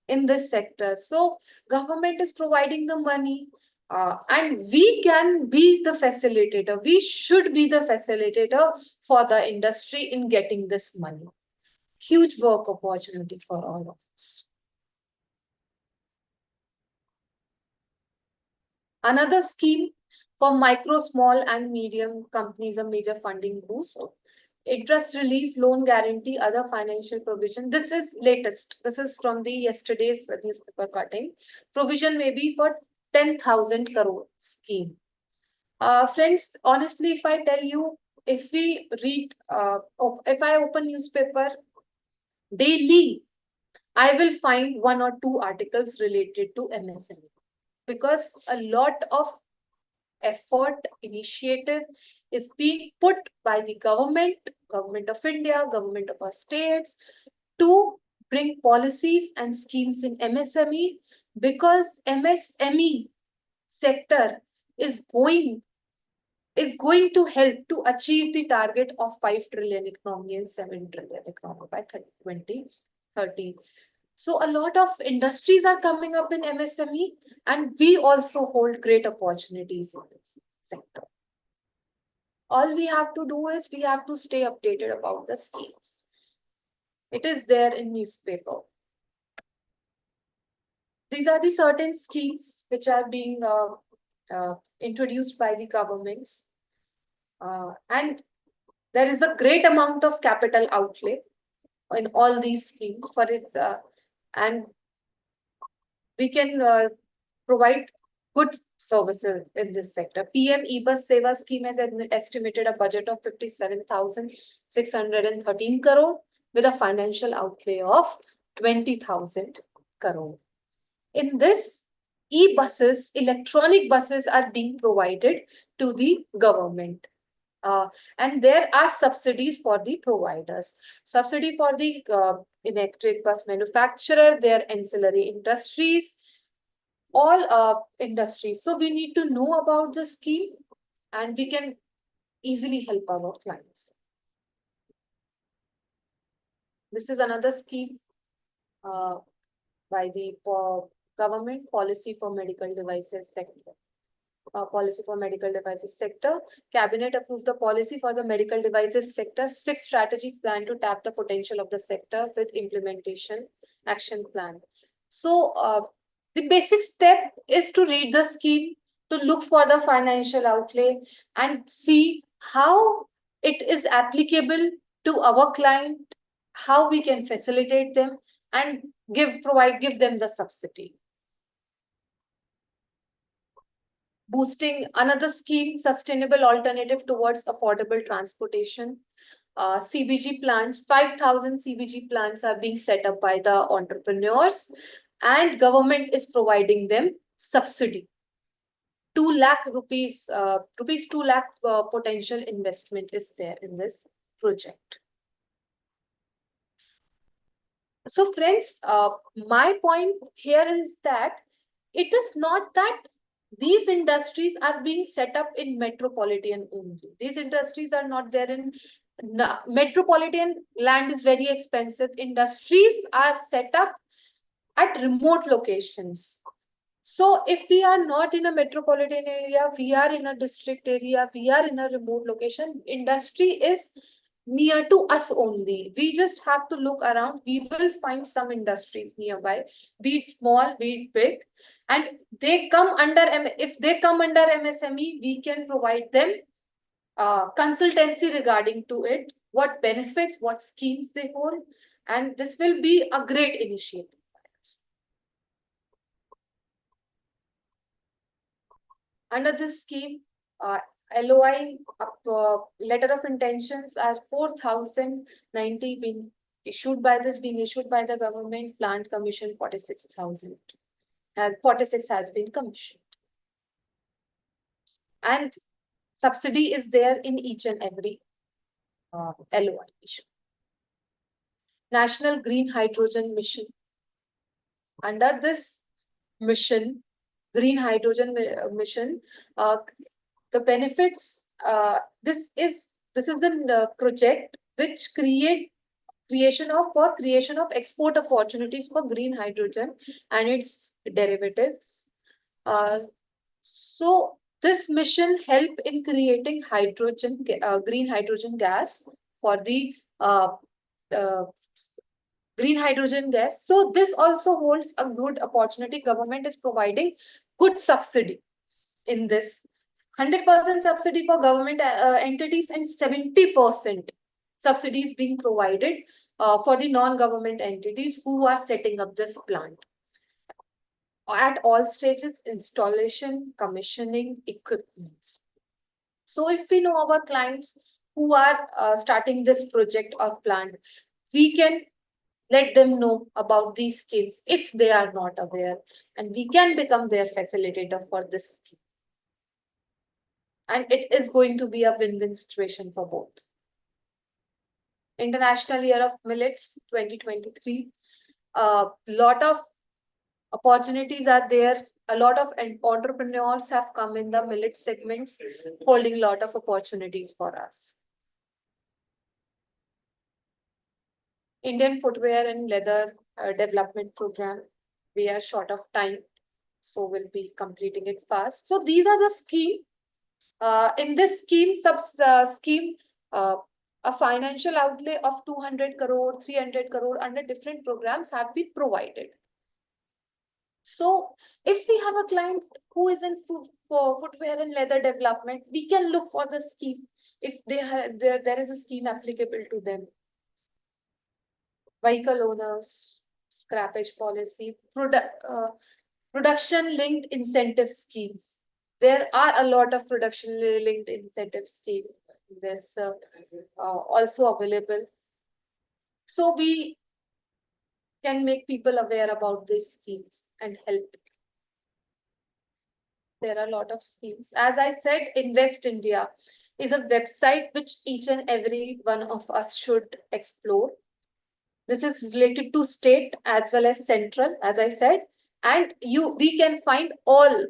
in this sector. So government is providing the money, and we can be the facilitator. We should be the facilitator for the industry in getting this money. Huge work opportunity for all of us. Another scheme for micro, small, and medium companies, a major funding boost. Interest relief, loan guarantee, other financial provision. This is latest. This is from the yesterday's newspaper cutting. Provision may be for 10,000 crore scheme. Friends, honestly, if I tell you, if we read, if I open newspaper daily, I will find 1 or 2 articles related to MSME, because a lot of effort, initiative is being put by the government of India, government of our states, to bring policies and schemes in MSME, because MSME sector is going to help to achieve the target of 5 trillion economy and 7 trillion economy by 2030. So a lot of industries are coming up in MSME, and we also hold great opportunities in this sector. All we have to do is we have to stay updated about the schemes. It is there in newspaper. These are the certain schemes which are being introduced by the governments. And there is a great amount of capital outlay in all these schemes for it, and we can provide good services in this sector. PM E-Bus Seva scheme has estimated a budget of 57,613 crore with a financial outlay of 20,000 crore. In this, e-buses, electronic buses are being provided to the government. And there are subsidies for the providers. Subsidy for the electric bus manufacturer, their ancillary industries, all industries. So we need to know about the scheme, and we can easily help our clients. This is another scheme by the government, policy for medical devices sector. Policy for medical devices sector. Cabinet approved the policy for the medical devices sector. 6 strategies plan to tap the potential of the sector with implementation action plan. So the basic step is to read the scheme, to look for the financial outlay, and see how it is applicable to our client, how we can facilitate them, and give them the subsidy. Boosting another scheme, sustainable alternative towards affordable transportation. CBG plants, 5,000 CBG plants are being set up by the entrepreneurs, and government is providing them subsidy. 2 lakh rupees, 2 lakh potential investment is there in this project. So friends, my point here is that it is not that these industries are being set up in metropolitan only. These industries are not there in metropolitan. Land is very expensive. Industries are set up at remote locations. So if we are not in a metropolitan area, we are in a district area, we are in a remote location, industry is near to us only. We just have to look around. We will find some industries nearby, be it small, be it big, and they come under, if they come under MSME, we can provide them consultancy regarding to it, what benefits, what schemes they hold, and this will be a great initiative. Under this scheme, LOI, letter of intentions are 4,090 being issued by the government. Plant commission 46,000. 46 has been commissioned. And subsidy is there in each and every LOI issue. National Green Hydrogen Mission. Under this mission, Green Hydrogen Mission, the benefits, this is the project which creation of export opportunities for green hydrogen and its derivatives. So this mission help in creating green hydrogen gas for the green hydrogen gas. So this also holds a good opportunity. Government is providing good subsidy in this. 100% subsidy for government entities and 70% subsidies being provided for the non-government entities who are setting up this plant. At all stages, installation, commissioning, equipment. So if we know our clients who are starting this project or plant, we can let them know about these schemes if they are not aware, and we can become their facilitator for this scheme. And it is going to be a win-win situation for both. International Year of Millets 2023. A lot of opportunities are there. A lot of entrepreneurs have come in the millet segments, holding a lot of opportunities for us. Indian Footwear and Leather Development Program. We are short of time, so we'll be completing it fast. So these are the scheme. In this scheme, a financial outlay of 200 crore, 300 crore under different programs have been provided. So if we have a client who is in footwear and leather development, we can look for the scheme if there is a scheme applicable to them. Vehicle owners, scrappage policy, production linked incentive schemes. There are a lot of production linked incentive schemes. There's also available. So we can make people aware about these schemes and help. There are a lot of schemes. As I said, Invest India is a website which each and every one of us should explore. This is related to state as well as central, as I said, and we can find all,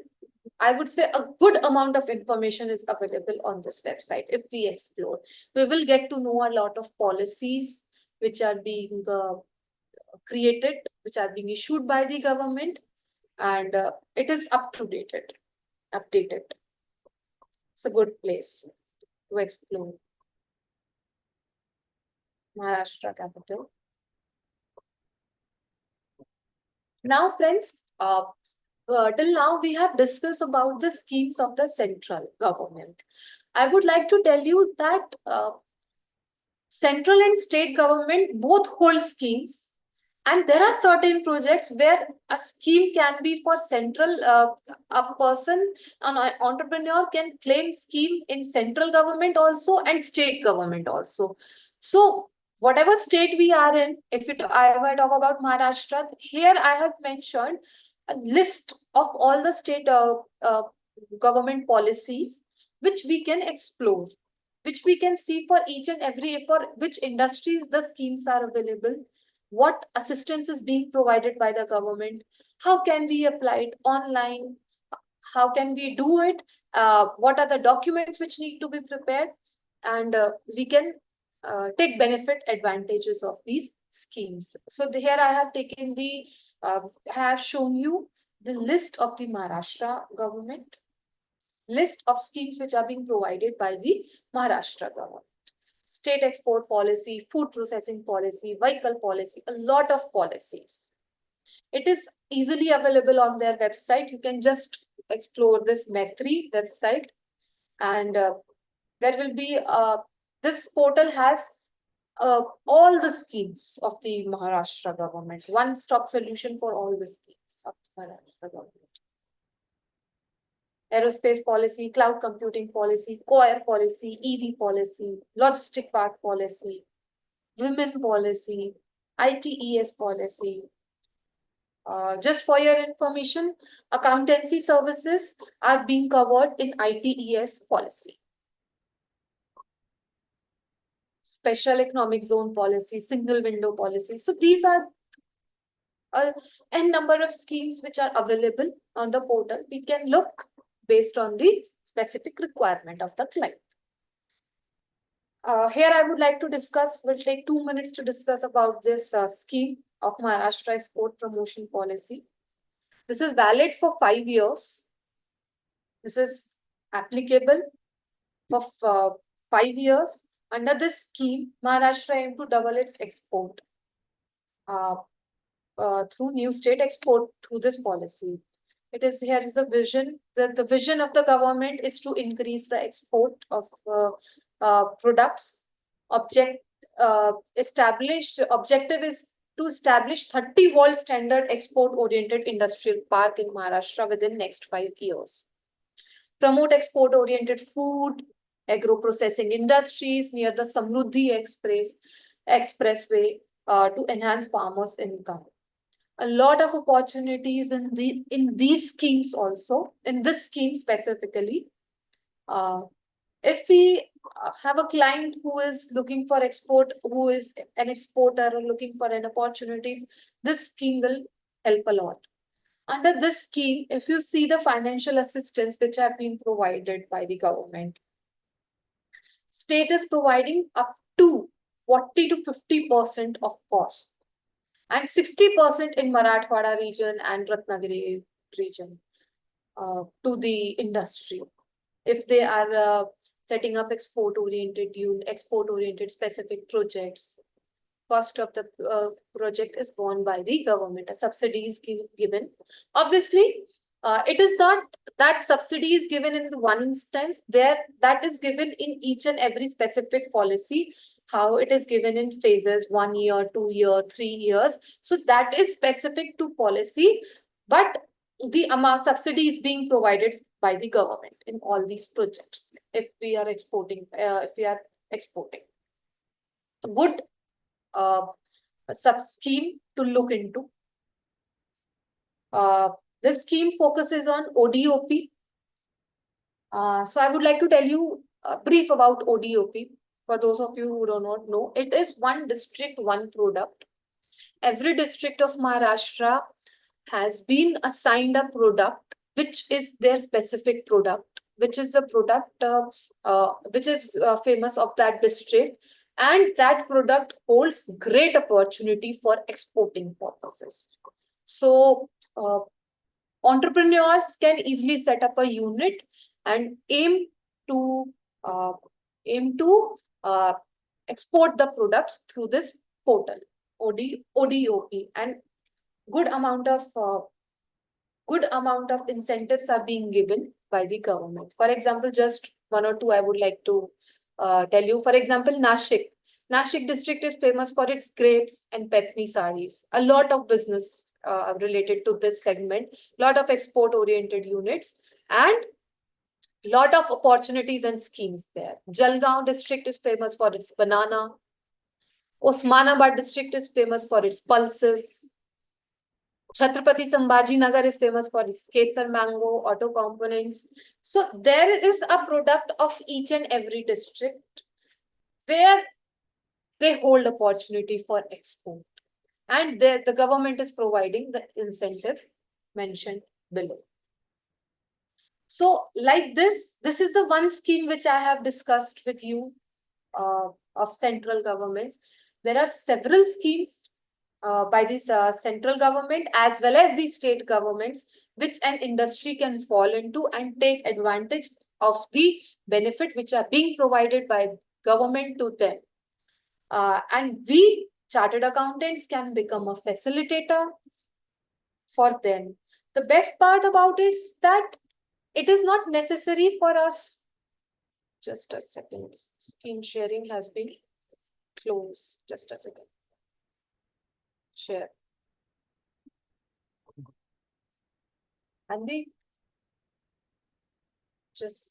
I would say a good amount of information is available on this website if we explore. We will get to know a lot of policies which are being created, which are being issued by the government, and it is updated. It's a good place to explore. Maharashtra capital. Now, friends, till now we have discussed about the schemes of the central government. I would like to tell you that central and state government both hold schemes. And there are certain projects where a scheme can be for central, a person, an entrepreneur can claim scheme in central government also and state government also. So whatever state we are in, if I talk about Maharashtra, here I have mentioned a list of all the state government policies which we can explore, which we can see for each and every, for which industries the schemes are available, what assistance is being provided by the government, how can we apply it online, how can we do it, what are the documents which need to be prepared, and we can take benefit advantages of these schemes. So here I have taken the, have shown you the list of the Maharashtra government, list of schemes which are being provided by the Maharashtra government. State export policy, food processing policy, vehicle policy, a lot of policies. It is easily available on their website. You can just explore this Metri website, and there will be, this portal has all the schemes of the Maharashtra government, one-stop solution for all the schemes of the Maharashtra government. aerospace policy, cloud computing policy, core policy, EV policy, logistic park policy, women policy, ITES policy. Just for your information, accountancy services are being covered in ITES policy. Special economic zone policy, single window policy. So these are n number of schemes which are available on the portal. We can look based on the specific requirement of the client. Here I would like to discuss, we'll take 2 minutes to discuss about this scheme of Maharashtra Export Promotion Policy. This is valid for 5 years. This is applicable for 5 years. Under this scheme, Maharashtra aims to double its export through new state export through this policy. Here is the vision. The vision of the government is to increase the export of products. Objective is to establish 30 world standard export oriented industrial park in Maharashtra within next 5 years. Promote export oriented food, agro processing industries near the Samruddhi Expressway to enhance farmers' income. A lot of opportunities in these schemes also, in this scheme specifically. If we have a client who is looking for export, who is an exporter or looking for an opportunities, this scheme will help a lot. Under this scheme, if you see the financial assistance which have been provided by the government, state is providing up to 40 to 50% of cost and 60% in Marathwada region and Ratnagiri region to the industry. If they are setting up export-oriented specific projects, cost of the project is borne by the government. A subsidy is given. Obviously, it is not that subsidy is given in one instance. That is given in each and every specific policy. How it is given in phases, 1 year, 2 year, 3 years. So that is specific to policy, but the amount subsidy is being provided by the government in all these projects. If we are exporting, good sub scheme to look into. This scheme focuses on ODOP. So I would like to tell you a brief about ODOP. For those of you who do not know, it is one district, one product. Every district of Maharashtra has been assigned a product, which is their specific product, which is the product which is famous of that district. And that product holds great opportunity for exporting purposes. So entrepreneurs can easily set up a unit and aim to export the products through this portal, ODOP, and good amount of incentives are being given by the government. For example, just one or two I would like to tell you. For example, Nashik district is famous for its grapes and Petni sarees. A lot of business related to this segment, lot of export oriented units, and lot of opportunities and schemes there. Jalgaon district is famous for its banana. Osmanabad district is famous for its pulses. Chhatrapati Sambhajinagar is famous for its kesar mango, auto components. So there is a product of each and every district where they hold opportunity for export. And the government is providing the incentive mentioned below. So like this is the one scheme which I have discussed with you of central government. There are several schemes by this central government as well as the state governments, which an industry can fall into and take advantage of the benefit which are being provided by government to them. And we chartered accountants can become a facilitator for them. The best part about it is that it is not necessary for us. Just a second. Screen sharing has been closed. Just a second. Share. Andy? Just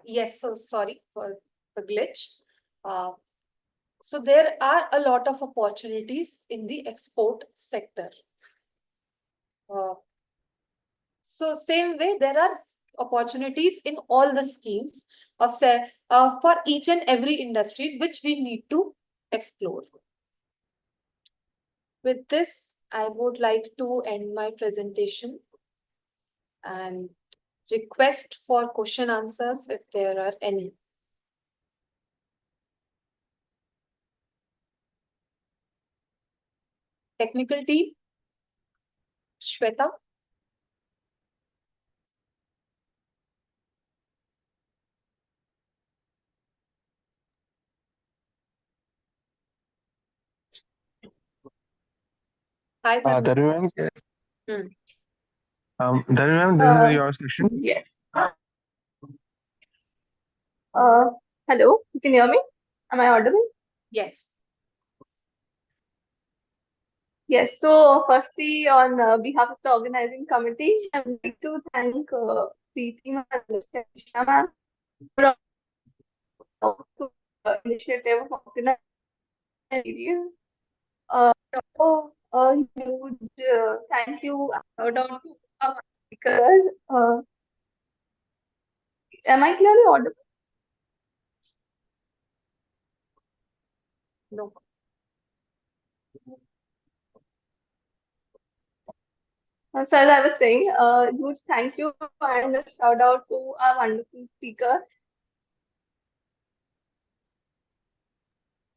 yes, so sorry for the glitch. Uh, so there are a lot of opportunities in the export sector. Uh, so same way, there are opportunities in all the schemes of for each and every industries which we need to explore. With this, I would like to end my presentation and request for question answers if there are any. Technical team, Shweta. Hi, Dharmi ma'am, Hmm. Dharmi ma'am, this is your session. Yes. Hello, you can hear me? Am I audible? Yes. Yes. So, firstly, on behalf of the organizing committee, I would like to thank Preeti ma'am and Shana ma'am for the initiative of organizing. So, a huge thank you shout out to our speakers. Am I clearly audible? No. So as I was saying, huge thank you and a shout out to our wonderful speakers.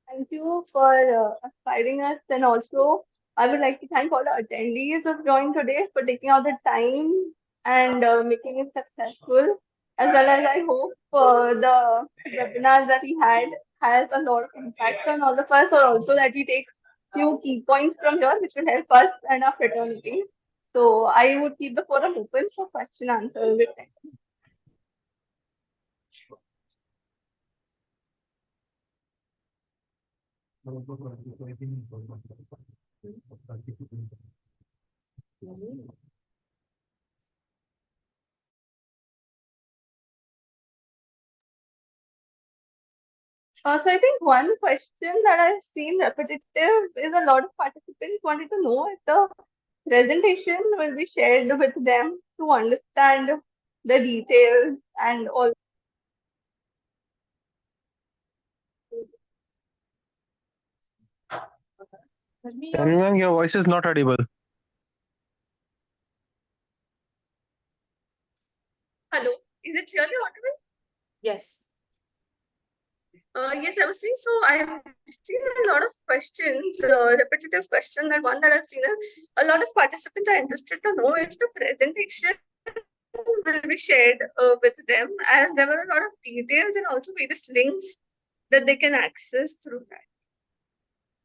Thank you for inspiring us. And also, I would like to thank all the attendees who's joined today for taking out the time and making it successful. As well as I hope the webinar that we had has a lot of impact on all of us, or also that we take few key points from here which will help us and our fraternity. So I would keep the forum open for question answers. So I think one question that I've seen repetitive is a lot of participants wanted to know if the presentation will be shared with them to understand the details and all. Dharmi ma'am, your voice is not audible. Hello, is it really audible? Yes. Yes, I was saying so. I have seen a lot of questions, repetitive questions, and one that I've seen is a lot of participants are interested to know if the presentation will be shared with them, and there were a lot of details and also various links that they can access through that.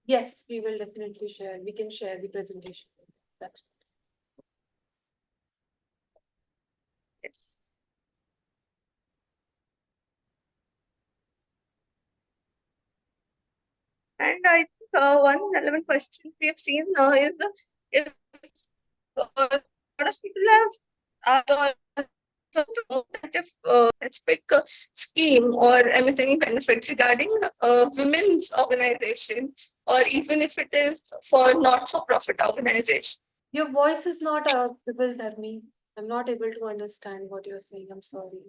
Yes, we will definitely share. We can share the presentation. That's Yes. And I think one relevant question we have seen is if a lot of people have so to know that if specific scheme or MSME benefit regarding women's organization, or even if it is for not-for-profit organization. Your voice is not audible, Dharmi. I'm not able to understand what you're saying. I'm sorry.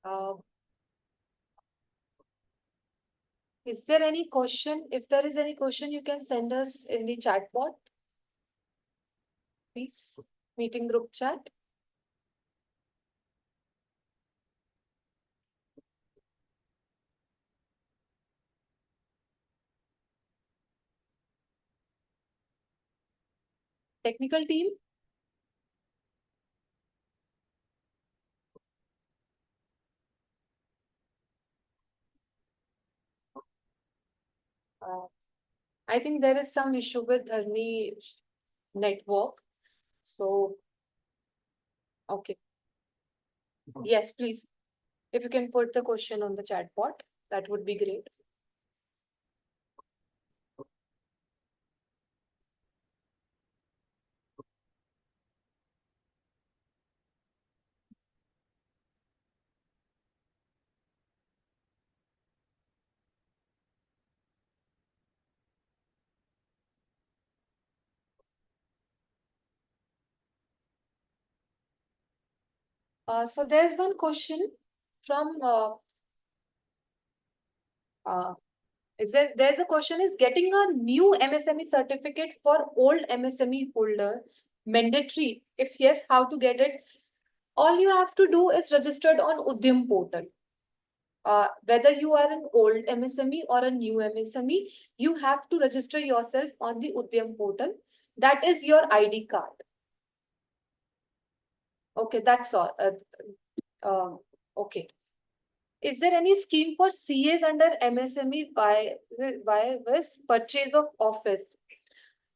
Uh, is there any question? If there is any question, you can send us in the chat bot, please. Meeting group chat. Technical team. I think there is some issue with Dharmi network. So, okay. Yes, please. If you can put the question on the chat bot, that would be great. So there's one question from there's a question, is getting a new MSME certificate for old MSME holder mandatory? If yes, how to get it? All you have to do is registered on Udyam portal. Whether you are an old MSME or a new MSME, you have to register yourself on the Udyam portal. That is your ID card. Okay, that's all. Okay. Is there any scheme for CAs under MSME by this purchase of office?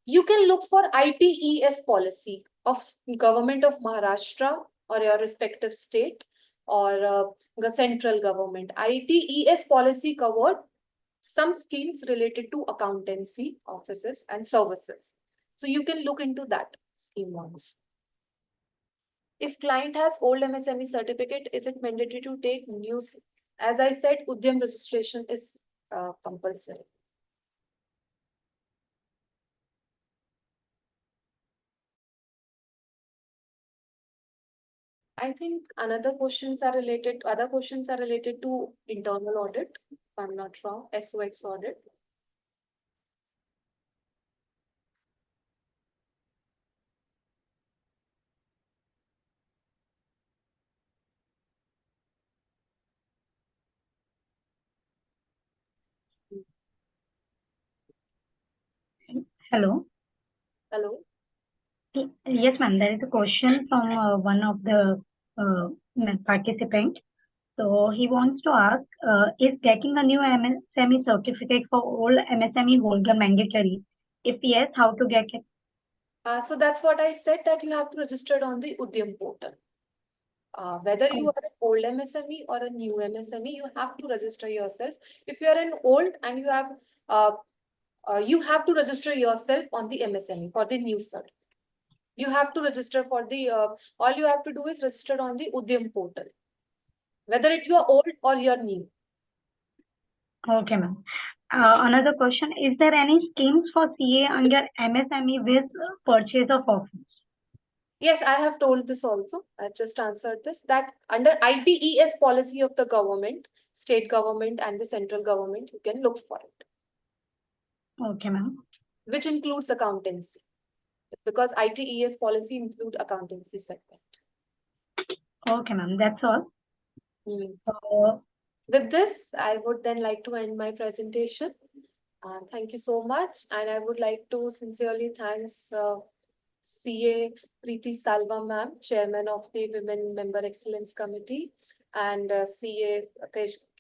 You can look for ITES policy of government of Maharashtra or your respective state or the central government. ITES policy covered some schemes related to accountancy offices and services. So you can look into that scheme once. If client has old MSME certificate, is it mandatory to take news? As I said, Udyam registration is compulsory. I think other questions are related to internal audit, if I'm not wrong, SOX audit. Hello. Hello. Yes, ma'am. There is a question from one of the participants. So he wants to ask, is getting a new MSME certificate for all MSME holder mandatory? If yes, how to get it? So that's what I said, that you have to register on the Udyam portal. Whether you are an old MSME or a new MSME, you have to register yourself. If you are an old and you have to register yourself on the MSME for the new cert. You have to register for the, all you have to do is register on the Udyam portal. Whether you are old or you are new. Okay, ma'am. Another question, is there any schemes for CA under MSME with purchase of office? Yes, I have told this also. I've just answered this, that under ITES policy of the government, state government and the central government, you can look for it. Okay, ma'am. Which includes accountancy. Because ITES policy include accountancy segment. Okay, ma'am. That's all. With this, I would then like to end my presentation. Thank you so much. And I would like to sincerely thanks CA Preeti Salva ma'am, Chairman of the Women Member Excellence Committee, and CA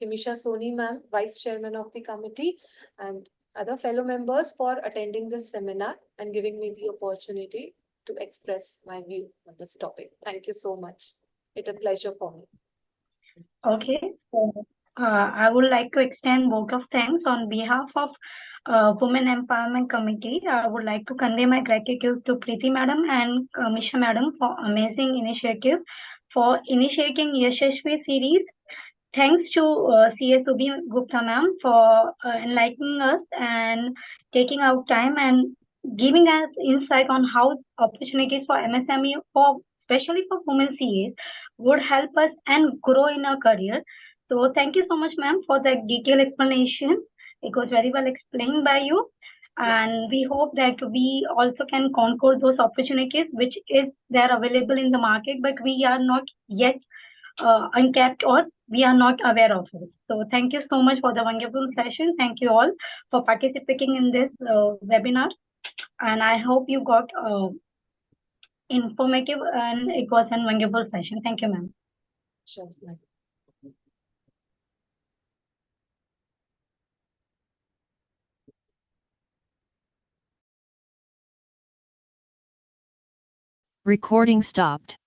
Kimisha Soni ma'am, Vice Chairman of the committee, and other fellow members for attending this seminar and giving me the opportunity to express my view on this topic. Thank you so much. It's a pleasure for me. Okay, so I would like to extend vote of thanks on behalf of Women Empowerment Committee. I would like to convey my gratitude to Preeti Madam and Misha Madam for amazing initiative for initiating Yashasvi series. Thanks to C.A. Subhi Gupta ma'am for enlightening us and taking out time and giving us insight on how opportunities for MSME, for especially for women CAs, would help us and grow in our career. So thank you so much, ma'am, for the detailed explanation. It was very well explained by you. And we hope that we also can conquer those opportunities which is there available in the market, but we are not yet uncapped or we are not aware of it. So thank you so much for the wonderful session. Thank you all for participating in this webinar. And I hope you got informative and it was a wonderful session. Thank you, ma'am. Sure. Recording stopped.